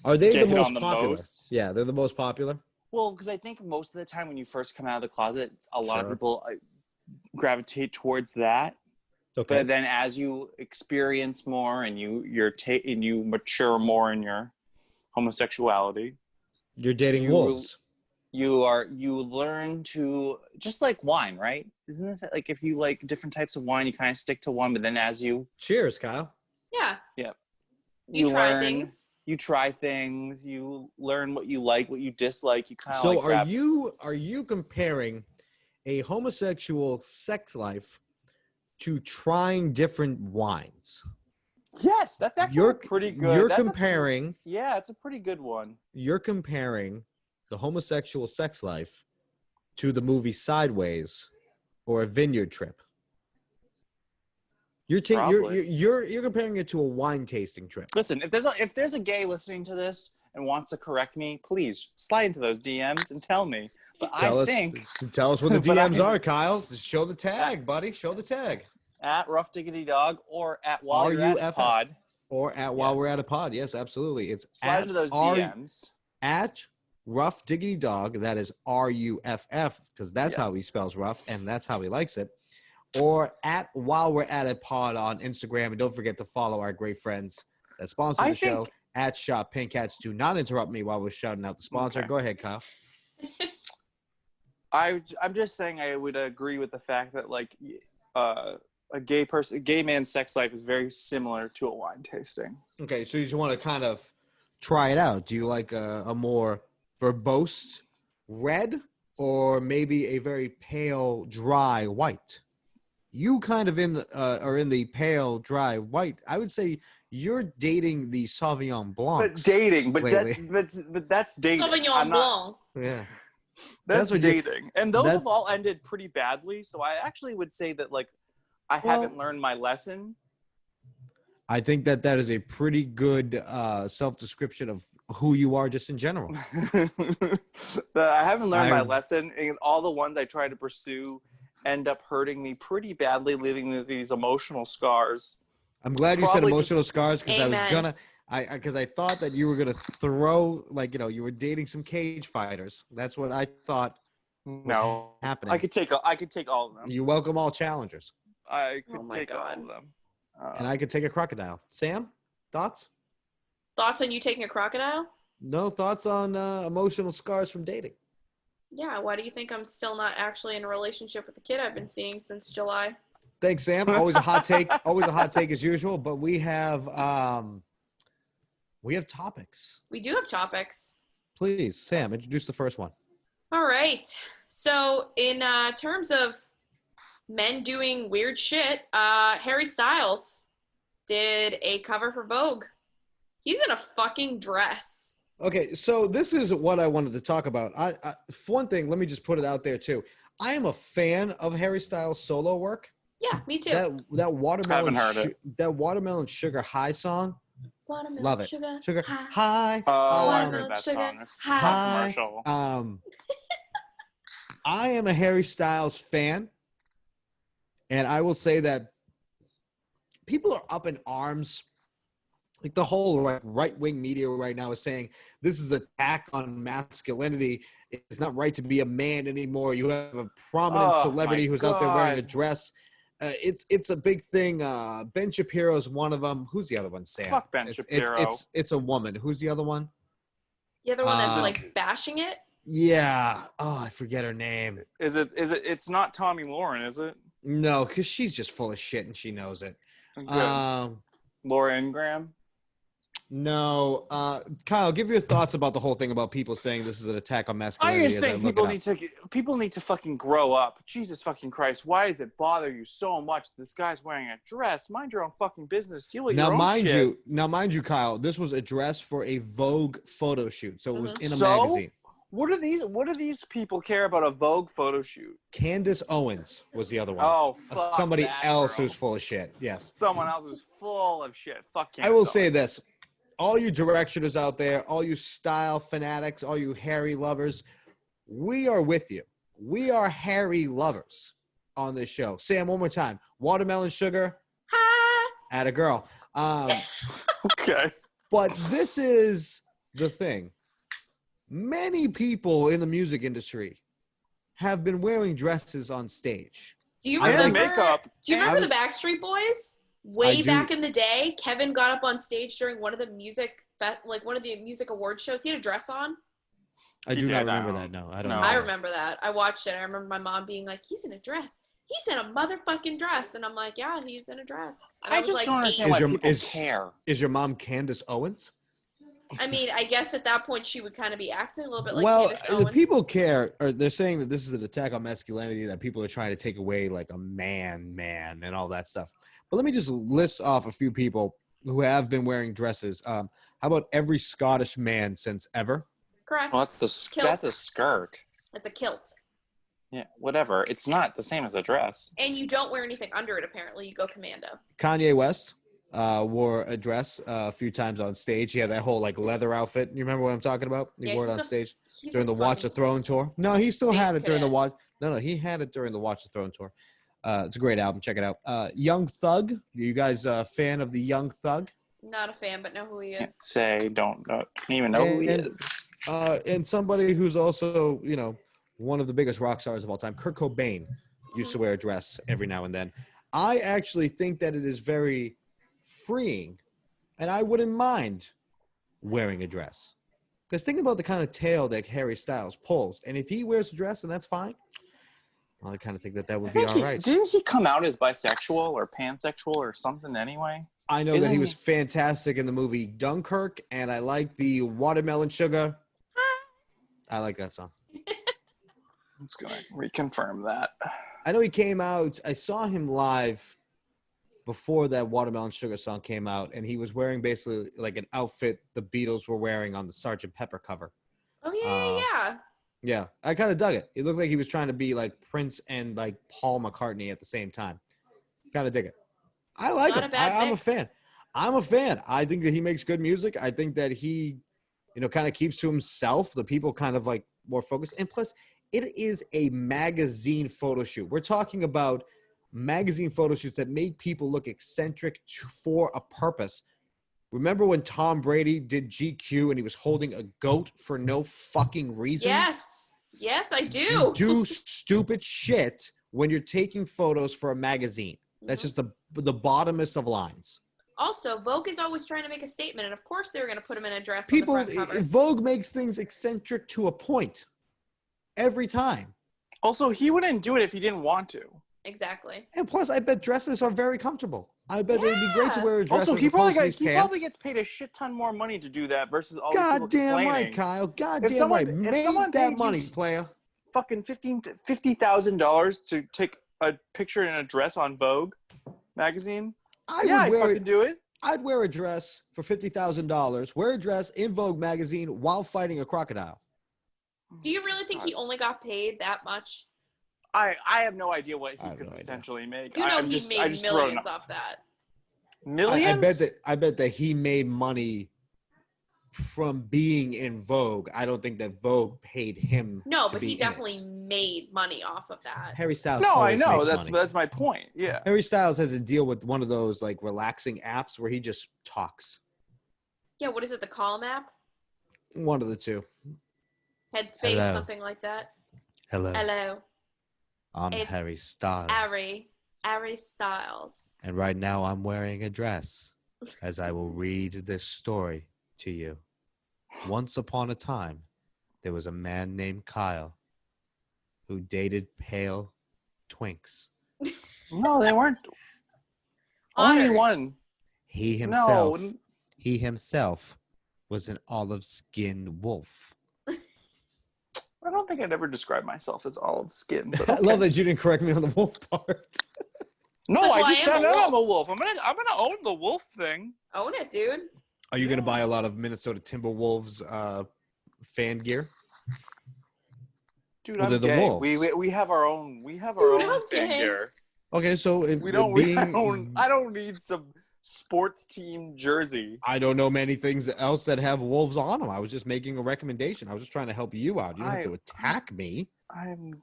Are they the most popular? Yeah, they're the most popular. Well, because I think most of the time when you first come out of the closet, a lot of people gravitate towards that. Okay. But then as you experience more and you mature more in your homosexuality, you're dating wolves. You learn to, just like wine, right? Isn't this like if you like different types of wine, you kind of stick to one, but then as you cheers, Kyle. Yeah. Yeah. You try things. You try things. You learn what you like, what you dislike. You kind of So are you comparing a homosexual sex life to trying different wines? Yes, that's actually pretty good. You're comparing. It's a pretty good one. You're comparing the homosexual sex life to the movie Sideways or a vineyard trip. You're comparing it to a wine tasting trip. Listen, if there's a gay listening to this and wants to correct me, please slide into those DMs and tell me. But tell us what the DMs are, Kyle. Just show the tag, buddy. Show the tag. At Rough Diggity Dog or at While We're At It Pod. Or at While We're At It Pod. Yes, absolutely. It's slide into those DMs. At Rough Diggity Dog. That is RUFF because that's how he spells rough and that's how he likes it. Or at While We're At It Pod on Instagram. And don't forget to follow our great friends that sponsor the show at Shop Pink Cats. Do not interrupt me while we're shouting out the sponsor. Okay. Go ahead, Kyle. I'm just saying I would agree with the fact that like a gay man's sex life is very similar to a wine tasting. Okay, so you just want to kind of try it out. Do you like a more verbose red or maybe a very pale, dry white? You kind of are in the pale, dry white. I would say you're dating the Sauvignon Blanc. But dating, but that's dating. Sauvignon Blanc. Yeah. That's dating. And those have all ended pretty badly. So I actually would say that like I haven't learned my lesson. I think that is a pretty good self-description of who you are just in general. I haven't learned my lesson, and all the ones I try to pursue end up hurting me pretty badly, leaving me with these emotional scars. I'm glad you said emotional scars because I thought that you were gonna throw you were dating some cage fighters. That's what I thought was happening. I could take all of them. You welcome all challengers. I could take all of them. And I could take a crocodile. Sam, thoughts? Thoughts on you taking a crocodile? No thoughts on emotional scars from dating. Yeah, why do you think I'm still not actually in a relationship with the kid I've been seeing since July? Thanks, Sam. Always a hot take. Always a hot take as usual. But we have topics. We do have topics. Please, Sam, introduce the first one. All right. So in terms of men doing weird shit, Harry Styles did a cover for Vogue. He's in a fucking dress. Okay, so this is what I wanted to talk about. I for one thing, let me just put it out there too. I am a fan of Harry Styles' solo work. Yeah, me too. That watermelon. I haven't heard it. That watermelon sugar high song. Watermelon love it. Sugar high. Oh, I heard that song. It's high. Commercial. I am a Harry Styles fan, and I will say that people are up in arms like the whole right-wing media right now is saying this is an attack on masculinity. It's not right to be a man anymore. You have a prominent celebrity who's out there wearing a dress. It's a big thing. Ben Shapiro is one of them. Who's the other one, Sam? Fuck Ben Shapiro. It's a woman. Who's the other one? The other one that's like bashing it? Yeah. Oh, I forget her name. Is it? It's not Tommy Lauren, is it? No, because she's just full of shit and she knows it. Laura Ingraham? No. Kyle, give your thoughts about the whole thing about people saying this is an attack on masculinity. I just think people need to fucking grow up. Jesus fucking Christ. Why does it bother you so much this guy's wearing a dress? Mind your own fucking business. Deal with your own shit. Now, mind you, Kyle, this was a dress for a Vogue photo shoot. So it was in a magazine. What do these people care about a Vogue photo shoot? Candace Owens was the other one. Oh, fuck somebody else girl. who's full of shit. Yes. Someone else who's full of shit. Fuck Candace I will Owens. say this. All you directioners out there, all you style fanatics, all you Harry lovers, we are with you. We are Harry lovers on this show. Sam, one more time. Watermelon sugar. Atta girl. Okay. But this is the thing. Many people in the music industry have been wearing dresses on stage. Do you remember makeup? Do you remember the Backstreet Boys? Back in the day, Kevin got up on stage during one of the music award shows. He had a dress on. I do not remember that. No, I don't know. I remember that. I watched it. I remember my mom being like, "He's in a dress. He's in a motherfucking dress," and I'm like, "Yeah, he's in a dress." And I just like, don't understand why people care. Is your mom Candace Owens? I mean, I guess at that point she would kind of be acting a little bit like Candace the Owens. people care, or they're saying that this is an attack on masculinity, that people are trying to take away like a man, and all that stuff. But let me just list off a few people who have been wearing dresses. How about every Scottish man since ever? Correct. Well, that's a skirt. It's a kilt. Yeah, whatever. It's not the same as a dress. And you don't wear anything under it, apparently. You go commando. Kanye West wore a dress a few times on stage. He had that whole like leather outfit. You remember what I'm talking about? He wore it on stage during the Watch the Throne tour. No, he still had it during the Watch. No, he had it during the Watch the Throne tour. It's a great album. Check it out. Young Thug. You guys a fan of the Young Thug? Not a fan, but know who he is. Can't say, don't even know who he is. And somebody who's also, one of the biggest rock stars of all time, Kurt Cobain, used to wear a dress every now and then. I actually think that it is very freeing, and I wouldn't mind wearing a dress. Because think about the kind of tail that Harry Styles pulls, and if he wears a dress, and that's fine, well, I kind of think that would be all right. Didn't he come out as bisexual or pansexual or something anyway? I know that he was fantastic in the movie Dunkirk, and I like the Watermelon Sugar. I like that song. Let's go ahead and reconfirm that. I know he came out. I saw him live before that Watermelon Sugar song came out, and he was wearing basically like an outfit the Beatles were wearing on the Sgt. Pepper cover. Oh, yeah. Yeah, I kind of dug it. It looked like he was trying to be like Prince and like Paul McCartney at the same time. Kind of dig it. I like him. I'm a fan. I'm a fan. I think that he makes good music. I think that he, kind of keeps to himself. The people kind of like more focused. And plus, it is a magazine photo shoot. We're talking about magazine photo shoots that make people look eccentric for a purpose. Remember when Tom Brady did GQ and he was holding a goat for no fucking reason? Yes, I do. You do stupid shit when you're taking photos for a magazine. That's just the bottomest of lines. Also, Vogue is always trying to make a statement, and of course they were going to put him in a dress on the front cover. Vogue makes things eccentric to a point every time. Also, he wouldn't do it if he didn't want to. Exactly. And plus, I bet dresses are very comfortable. I bet it would be great to wear a dress. Also, he probably gets paid a shit ton more money to do that versus all these people Goddamn complaining. right, Kyle. Goddamn right. Make that money, player. Fucking $50,000 to take a picture in a dress on Vogue magazine. I'd fucking do it. I'd wear a dress for $50,000. Wear a dress in Vogue magazine while fighting a crocodile. Do you really think he only got paid that much? I have no idea what he could potentially make. He made millions off that. Millions? I bet that he made money from being in Vogue. I don't think that Vogue paid him. No, but he definitely made money off of that. Harry Styles. No, I know. That's my point. Yeah. Harry Styles has a deal with one of those like relaxing apps where he just talks. Yeah, what is it? The Calm app? One of the two. Headspace, Hello. something like that. Hello. Hello. I'm It's Harry Styles. Ari Styles. And right now I'm wearing a dress as I will read this story to you. Once upon a time, there was a man named Kyle who dated pale twinks. No, they weren't. Only Otters. one. He No. himself was an olive-skinned wolf. I don't think I'd ever describe myself as olive skin. But I okay. love that you didn't correct me on the wolf part. No, It's like, I well, just I am found a out I'm a wolf. wolf. I'm gonna own the wolf thing. Own it, dude. Are you going to buy a lot of Minnesota Timberwolves fan gear? Dude, Well, they're I'm the gay. wolves. We have our own. We have Dude, our own I'm fan gay. gear. Okay, so if We don't. I don't need some sports team jersey. I don't know many things else that have wolves on them. I was just making a recommendation. I was just trying to help you out. You don't have to attack me. I'm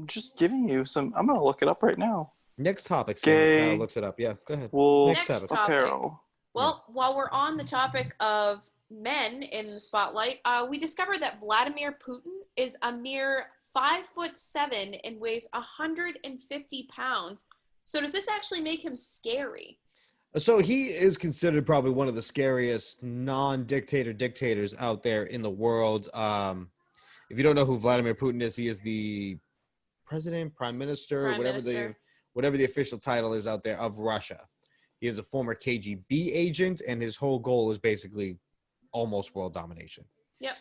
just giving you some. I'm gonna look it up right now. Next topic, Sam. Gay. Kyle looks it up. Yeah, go ahead. Wolf Next topic. apparel. Well, while we're on the topic of men in the spotlight, we discovered that Vladimir Putin is a mere 5'7" and weighs 150 pounds. So does this actually make him scary? So he is considered probably one of the scariest non-dictator dictators out there in the world. If you don't know who Vladimir Putin is, he is the president, prime minister, whatever the official title is out there of Russia. He is a former KGB agent, and his whole goal is basically almost world domination. Yep.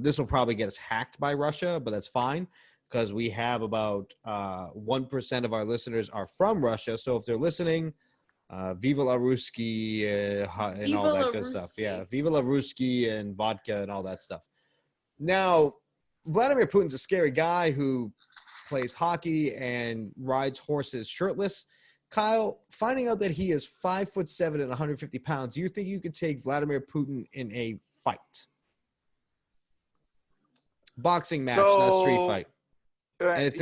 This will probably get us hacked by Russia, but that's fine because we have about 1% of our listeners are from Russia. So if they're listening, Viva la Ruski and all that good stuff. Yeah, Viva la Ruski and vodka and all that stuff. Now, Vladimir Putin's a scary guy who plays hockey and rides horses shirtless. Kyle, finding out that he is 5'7" and 150 pounds, do you think you could take Vladimir Putin in a fight? Boxing match, not street fight. But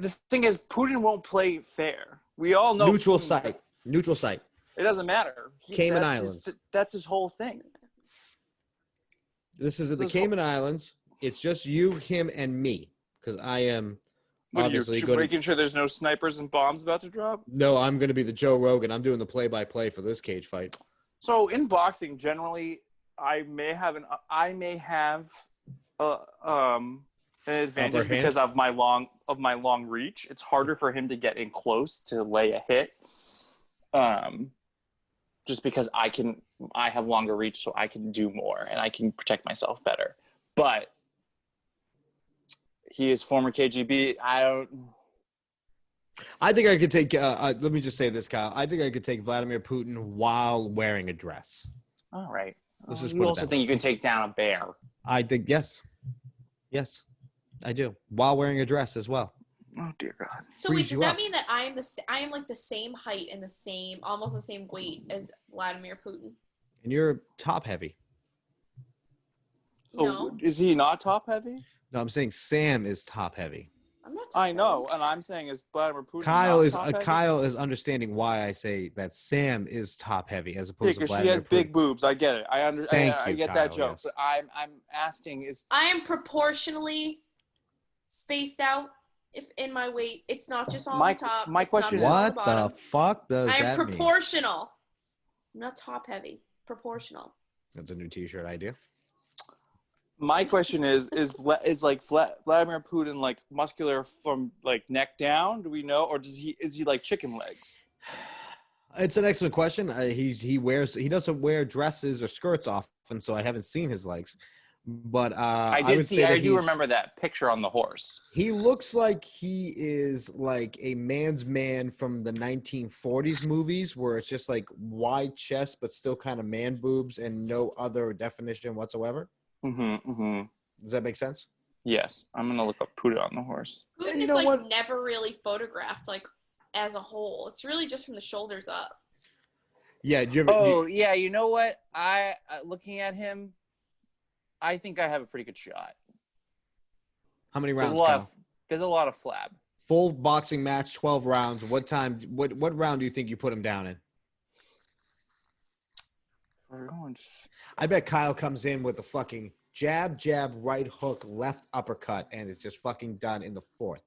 the thing is, Putin won't play fair. We all know neutral Putin, site. Neutral site. It doesn't matter. Cayman Islands. That's his whole thing. This is at the Cayman Islands. It's just you, him, and me. Because I am obviously making sure there's no snipers and bombs about to drop? No, I'm going to be the Joe Rogan. I'm doing the play-by-play for this cage fight. So in boxing, generally, I may have an advantage because of my long reach. It's harder for him to get in close to lay a hit. Just because I have longer reach, so I can do more and I can protect myself better. But he is former KGB. I think I could take. Let me just say this, Kyle. I think I could take Vladimir Putin while wearing a dress. All right. You also think you can take down a bear? I think yes, I do. While wearing a dress as well. Oh dear God. So wait, does that mean that I am like the same height and almost the same weight as Vladimir Putin? And you're top heavy. So No. Is he not top heavy? No, I'm saying Sam is top heavy. I'm not. Top I know, heavy. and I'm saying is Vladimir Putin. Kyle is understanding why I say that Sam is top heavy as opposed to Vladimir she has Putin. big boobs. I get it. I get Kyle, that joke. yes. But I'm asking is I am proportionally spaced out if in my weight. It's not just on the top. my it's not question just is- on What the bottom. fuck does I am that mean? proportional. I'm not top heavy. Proportional. That's a new T-shirt idea. my question is like Vladimir Putin like muscular from like neck down? Do we know, or is he like chicken legs? It's an excellent question. He doesn't wear dresses or skirts often, so I haven't seen his legs. But I do remember that picture on the horse. He looks like he is like a man's man from the 1940s movies, where it's just like wide chest but still kind of man boobs and no other definition whatsoever. Does that make sense? Yes, I'm gonna look up Putin on the horse. Putin is like never really photographed like as a whole. It's really just from the shoulders up. Yeah. Yeah. You know what? Looking at him, I think I have a pretty good shot. How many rounds? There's a lot of flab. Full boxing match, 12 rounds. What round do you think you put him down in? We're going. I bet Kyle comes in with the fucking jab, jab, right hook, left uppercut, and it's just fucking done in the fourth.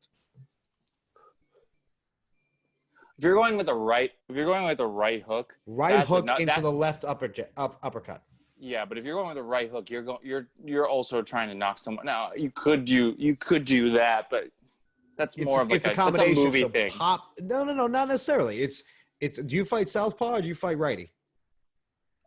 If you're going with the right hook, Right hook into the left uppercut. Yeah, but if you're going with the right hook, you're also trying to knock someone. Now you could do that, but that's more of like a combination. That's a movie thing. No, not necessarily. It's. Do you fight southpaw or do you fight righty?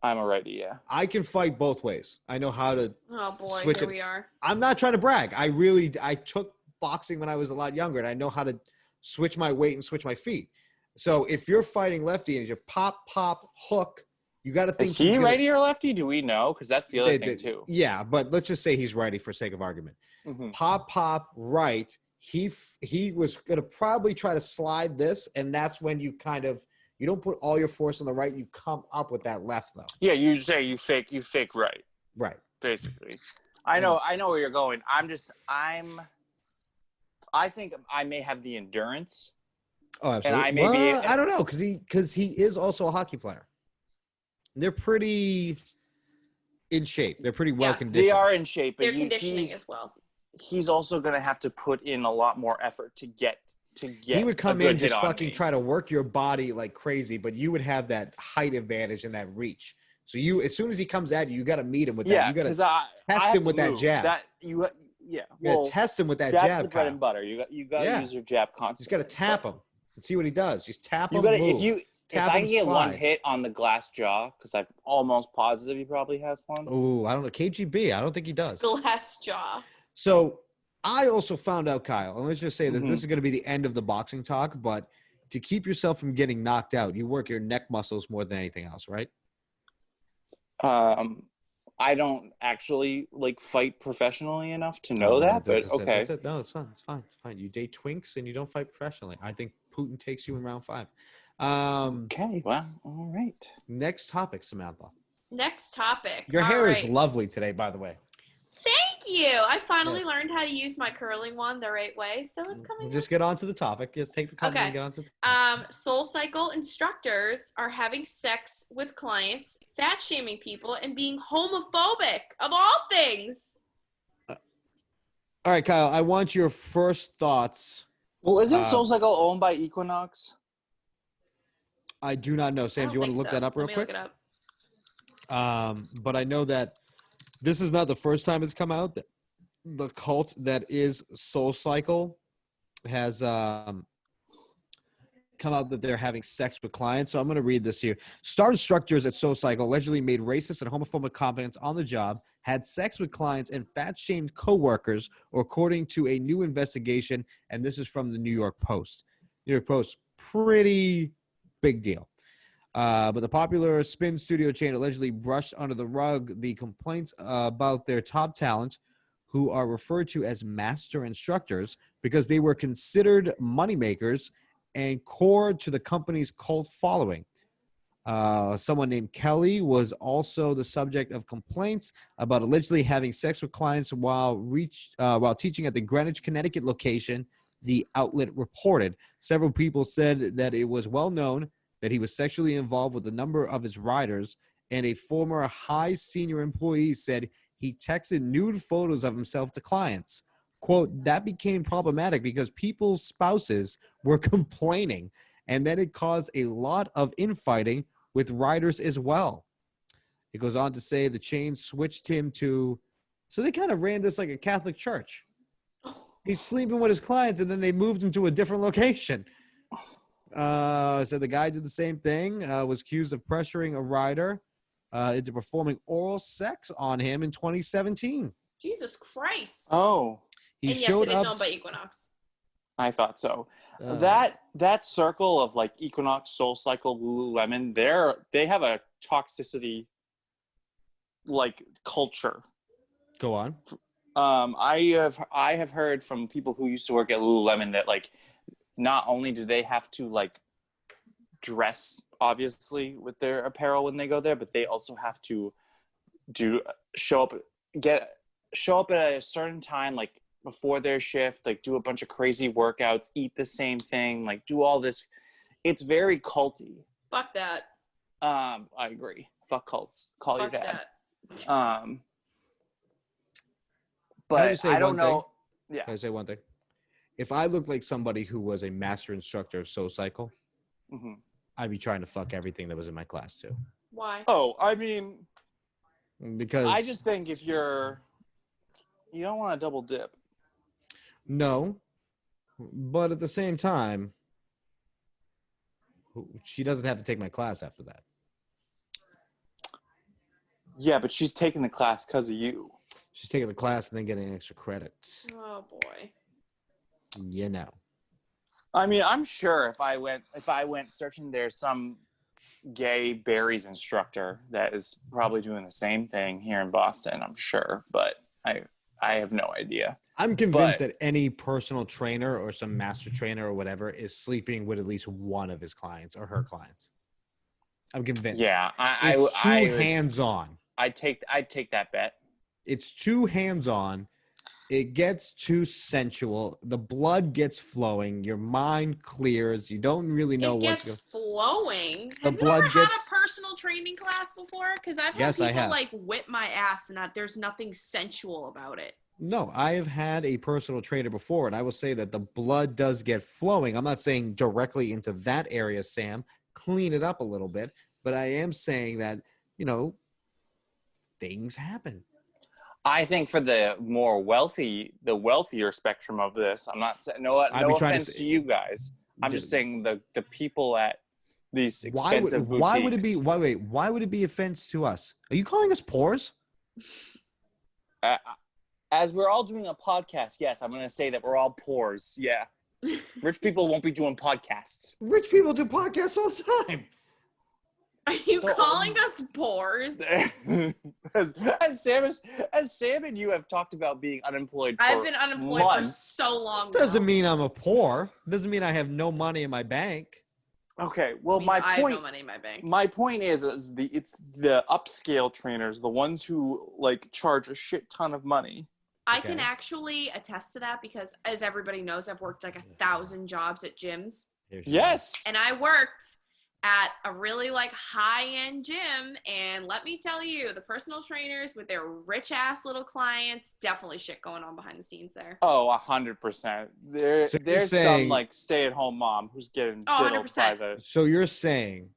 I'm a righty, yeah. I can fight both ways. I know how to. Oh boy, switch here it. we are. I'm not trying to brag. I took boxing when I was a lot younger, and I know how to switch my weight and switch my feet. So if you're fighting lefty and you pop, hook, you got to think. Is he righty or lefty? Do we know? Because that's the other thing too. Yeah, but let's just say he's righty for sake of argument. Mm-hmm. Pop, right. He was going to probably try to slide this, and that's when you kind of. You don't put all your force on the right. You come up with that left, though. Yeah, you say you fake right. Right. Basically. I know where you're going. I think I may have the endurance. Oh, absolutely. And I don't know, because he is also a hockey player. They're pretty in shape. They're pretty well conditioned. They are in shape. But they're conditioning as well. He's also going to have to put in a lot more effort to get he would come in just fucking try to work your body like crazy, but you would have that height advantage and that reach. So as soon as he comes at you, you got to meet him with that. You got to test him with that jab. You test him with that jab's jab. The bread and butter. You got to use your jab constantly. You just got to tap him and see what he does. Just tap him. If I can get one hit on the glass jaw, because I'm almost positive he probably has one. Oh, I don't know. KGB. I don't think he does. Glass jaw. So I also found out, Kyle, and let's just say this. This is going to be the end of the boxing talk, but to keep yourself from getting knocked out, you work your neck muscles more than anything else, right? I don't actually fight professionally enough to know that, but okay. That's it. No, it's fine. It's fine. You date twinks and you don't fight professionally. I think Putin takes you in round 5. Okay, well, all right. Next topic, Samantha. Next topic. Your hair is lovely today, by the way. Thank you. I finally learned how to use my curling one the right way, so it's coming. Just get on to the topic. Just take the company and get on to the topic. SoulCycle instructors are having sex with clients, fat shaming people, and being homophobic of all things. All right, Kyle, I want your first thoughts. Well, isn't SoulCycle owned by Equinox? I do not know. Sam, do you want to look that up real quick? Let me look it up. But I know that this is not the first time it's come out. The cult that is SoulCycle has come out that they're having sex with clients. So I'm going to read this here. Star instructors at SoulCycle allegedly made racist and homophobic comments on the job, had sex with clients, and fat-shamed coworkers, according to a new investigation. And this is from the New York Post. New York Post, pretty big deal. But the popular spin studio chain allegedly brushed under the rug the complaints about their top talent, who are referred to as master instructors, because they were considered moneymakers and core to the company's cult following. Someone named Kelly was also the subject of complaints about allegedly having sex with clients while teaching at the Greenwich, Connecticut location, the outlet reported. Several people said that it was well known that he was sexually involved with a number of his riders, and a former high senior employee said he texted nude photos of himself to clients. Quote, that became problematic because people's spouses were complaining, and then it caused a lot of infighting with riders as well. It goes on to say the chain switched him to, so they kind of ran this like a Catholic church. He's sleeping with his clients, and then they moved him to a different location. So the guy did the same thing, was accused of pressuring a rider into performing oral sex on him in 2017. Jesus Christ. Oh. And yes, it is owned by Equinox. I thought so. That circle of Equinox, SoulCycle, Lululemon, they have a toxicity culture. Go on. I have heard from people who used to work at Lululemon that not only do they have to dress obviously with their apparel when they go there, but they also have to show up at a certain time, before their shift, do a bunch of crazy workouts, eat the same thing, do all this. It's very culty. Fuck that. I agree. Fuck cults. Call your Fuck dad. that. But I don't know. Can I say one thing? If I looked like somebody who was a master instructor of SoulCycle, I'd be trying to fuck everything that was in my class too. Why? Oh, I mean, because I just think if you don't want to double dip. No, but at the same time, she doesn't have to take my class after that. Yeah, but she's taking the class because of you. She's taking the class and then getting extra credits. Oh boy. You know. I mean, I'm sure if I went searching, there's some gay berries instructor that is probably doing the same thing here in Boston. I'm sure, but I have no idea. I'm convinced that any personal trainer or some master trainer or whatever is sleeping with at least one of his clients or her clients. I'm convinced. Yeah, it's too hands-on. I'd take that bet. It's too hands-on. It gets too sensual. The blood gets flowing. Your mind clears. You don't really know what's going on. It gets flowing. The Have blood you ever gets... had a personal training class before? Because I've had people like whip my ass and there's nothing sensual about it. No, I have had a personal trainer before, and I will say that the blood does get flowing. I'm not saying directly into that area, Sam. Clean it up a little bit. But I am saying that, things happen. I think for the wealthier spectrum of this, I'm not saying no offense to you guys. I'm just saying the people at these expensive boutiques. Why would it be offense to us? Are you calling us pores? As we're all doing a podcast, yes, I'm going to say that we're all pores. Yeah. Rich people won't be doing podcasts. Rich people do podcasts all the time. Are you calling us pores? as Sam and you have talked about being unemployed for I've been unemployed months. for so long now. Doesn't mean I'm a poor. Doesn't mean I have no money in my bank. Okay, well, I have no money in my bank. My point is it's the upscale trainers, the ones who charge a shit ton of money. I can actually attest to that because, as everybody knows, I've worked 1,000 jobs at gyms. Yes. And I worked at a really high-end gym, and let me tell you, the personal trainers with their rich-ass little clients, definitely shit going on behind the scenes there. Oh, 100%. There's some stay-at-home mom who's getting diddled by the... So you're saying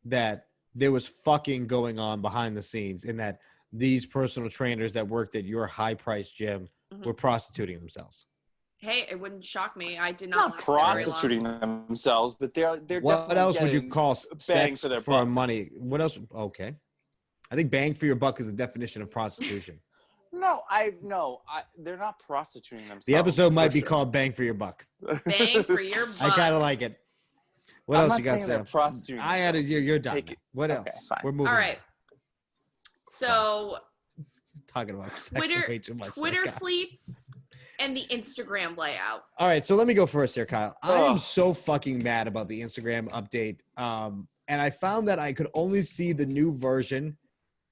that there was fucking going on behind the scenes in that these personal trainers that worked at your high-priced gym were prostituting themselves? Hey, it wouldn't shock me. I did not prostituting themselves, but they're what else would you call sex for money? What else? Okay, I think bang for your buck is the definition of prostitution. No, they're not prostituting themselves. The episode might be called "Bang for Your Buck." Bang for your buck. I kind of like it. What else you got, Sam? Prostituting. I added you're done. What else? Okay, fine. We're moving. All right. So talking about sex way too much. Twitter fleets and the Instagram layout. All right, so let me go first here, Kyle. I am so fucking mad about the Instagram update. And I found that I could only see the new version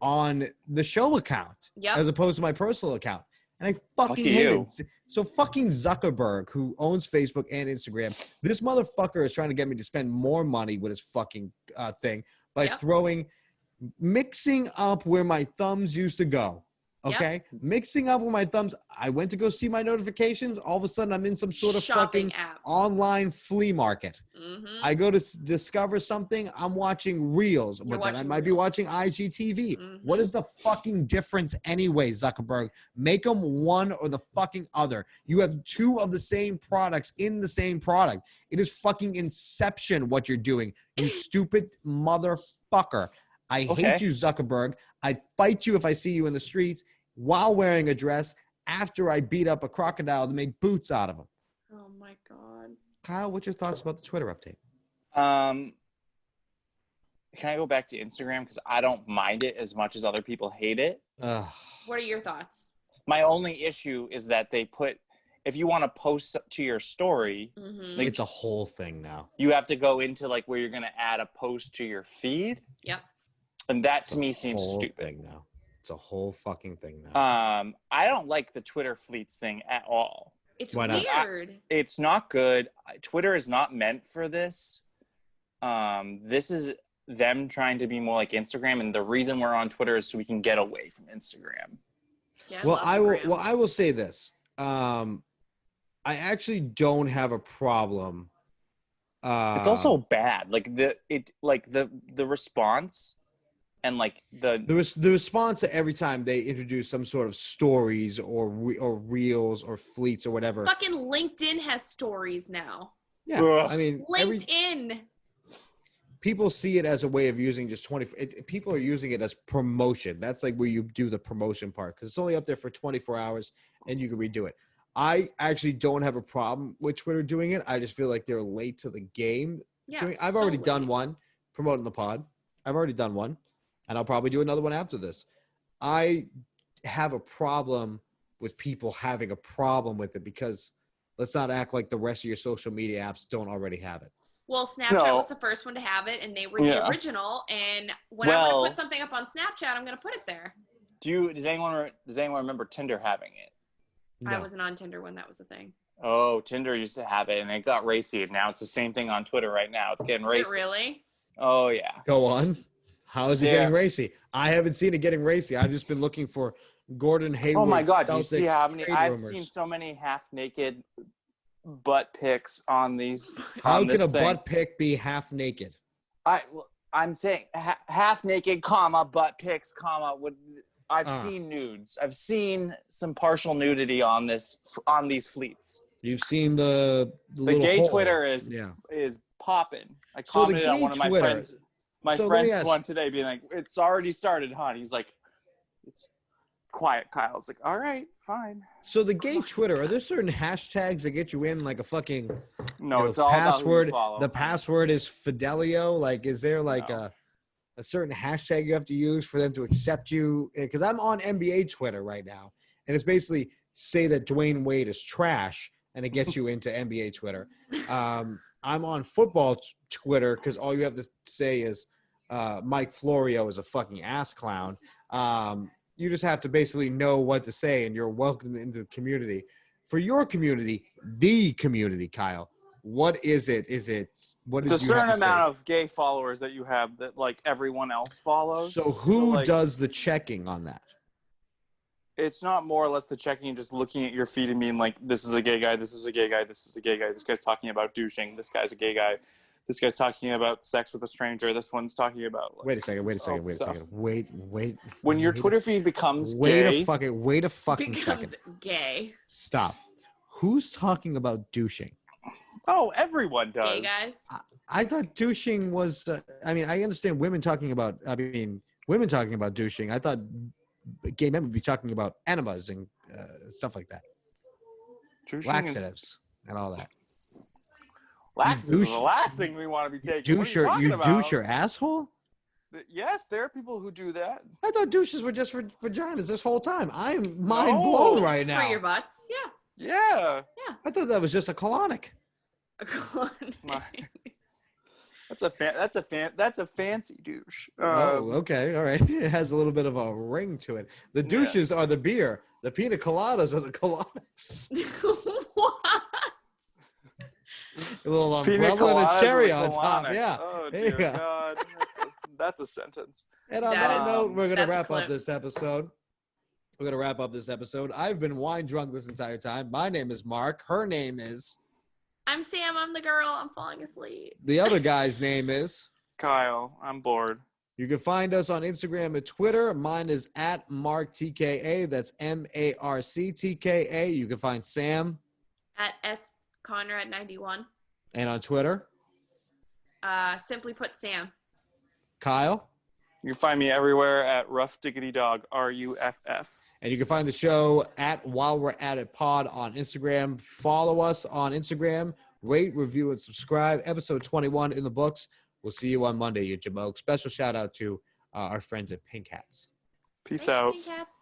on the show account as opposed to my personal account. And I fucking hate it. So fucking Zuckerberg, who owns Facebook and Instagram, this motherfucker is trying to get me to spend more money with his fucking thing by mixing up where my thumbs used to go. Okay? Mixing up with my thumbs. I went to go see my notifications. All of a sudden, I'm in some sort of fucking online flea market. I go to discover something. I'm watching Reels. But then I might be watching IGTV. What is the fucking difference anyway, Zuckerberg? Make them one or the fucking other. You have two of the same products in the same product. It is fucking inception what you're doing, you stupid motherfucker. I hate you, Zuckerberg. I'd fight you if I see you in the streets while wearing a dress after I beat up a crocodile to make boots out of him. Oh, my God. Kyle, what's your thoughts about the Twitter update? Can I go back to Instagram? Because I don't mind it as much as other people hate it. What are your thoughts? My only issue is that they put, if you want to post to your story, it's a whole thing now. You have to go into where you're going to add a post to your feed. Yep. And that to me seems stupid. Now. It's a whole fucking thing now. I don't like the Twitter fleets thing at all. It's weird. It's not good. Twitter is not meant for this. This is them trying to be more like Instagram, and the reason we're on Twitter is so we can get away from Instagram. Yeah, Well, love I the will. gram. Well, I will say this. I actually don't have a problem. It's also bad. Like the response and like the response to every time they introduce some sort of stories or reels or fleets or whatever. Fucking LinkedIn has stories now. Yeah, Ugh. I mean, LinkedIn. people see it as a way of using just 20. People are using it as promotion. That's like where you do the promotion part because it's only up there for 24 hours and you can redo it. I actually don't have a problem with Twitter doing it. I just feel like they're late to the game. Yeah, I've so already done late. one promoting the pod. I've already done one, and I'll probably do another one after this. I have a problem with people having a problem with it because let's not act like the rest of your social media apps don't already have it. Well, Snapchat was the first one to have it, and they were the original. And when I'm going to put something up on Snapchat, I'm going to put it there. Does anyone remember Tinder having it? No. I wasn't on Tinder when that was a thing. Oh, Tinder used to have it, and it got racy. And now it's the same thing on Twitter right now. It's getting racy. Is it really? Oh, yeah. Go on. How is it getting racy? I haven't seen it getting racy. I've just been looking for Gordon Hayward. Oh, my God. Do you see how many? I've rumors. seen so many half-naked butt pics on these. How can a butt pic be half naked? I'm saying half naked, comma, butt pics, comma. I've seen nudes. I've seen some partial nudity on these fleets. You've seen the gay hole. Twitter is popping. I commented on one of my friends. My friend's one today, being like, "It's already started, huh?" He's like, "It's quiet." Kyle's like, "All right, fine." So the gay Twitter, are there certain hashtags that get you in, like a fucking it's all password? About who you follow. The password is Fidelio. Like, is there like a certain hashtag you have to use for them to accept you? Because I'm on NBA Twitter right now, and it's basically say that Dwayne Wade is trash, and it gets you into NBA Twitter. I'm on football Twitter because all you have to say is Mike Florio is a fucking ass clown. You just have to basically know what to say, and you're welcome into the community. For your community, the community, Kyle, what is it? It's a certain amount of gay followers that you have that like everyone else follows. So who does the checking on that? It's not more or less the checking and just looking at your feed and being like, this is a gay guy, this is a gay guy, this is a gay guy, this guy's talking about douching, this guy's a gay guy, this guy's talking about sex with a stranger, this one's talking about like, wait a second. When your Twitter feed becomes wait gay. a fucking becomes second. Gay. Stop. Who's talking about douching? Oh, everyone does. Gay guys. I thought douching was. I understand women talking about. Women talking about douching. I thought gay men would be talking about enemas and stuff like that. Laxatives and all that. Laxatives is the last thing we want to be taking. Douche your asshole? Yes, there are people who do that. I thought douches were just for vaginas this whole time. I'm mind blown right now. For your butts, yeah. Yeah. I thought that was just a colonic. That's a fancy douche. Okay, all right. It has a little bit of a ring to it. The douches are the beer. The pina coladas are the colonics. What? A little umbrella and a cherry on top. Yeah. Oh dear God, that's a sentence. And on that note, we're gonna wrap up this episode. I've been wine drunk this entire time. My name is Mark. Her name is. I'm Sam. I'm the girl. I'm falling asleep. The other guy's name is Kyle. I'm bored. You can find us on Instagram and Twitter. Mine is at MarkTKA. That's MarcTKA. You can find Sam at SConrad91. And on Twitter? Simply put, Sam. Kyle? You can find me everywhere at Rough Diggity Dog, RUFF. And you can find the show at While We're At It Pod on Instagram. Follow us on Instagram. Rate, review, and subscribe. Episode 21 in the books. We'll see you on Monday, you jamoke. Special shout out to our friends at Pink Hats. Peace out. Pink Hats.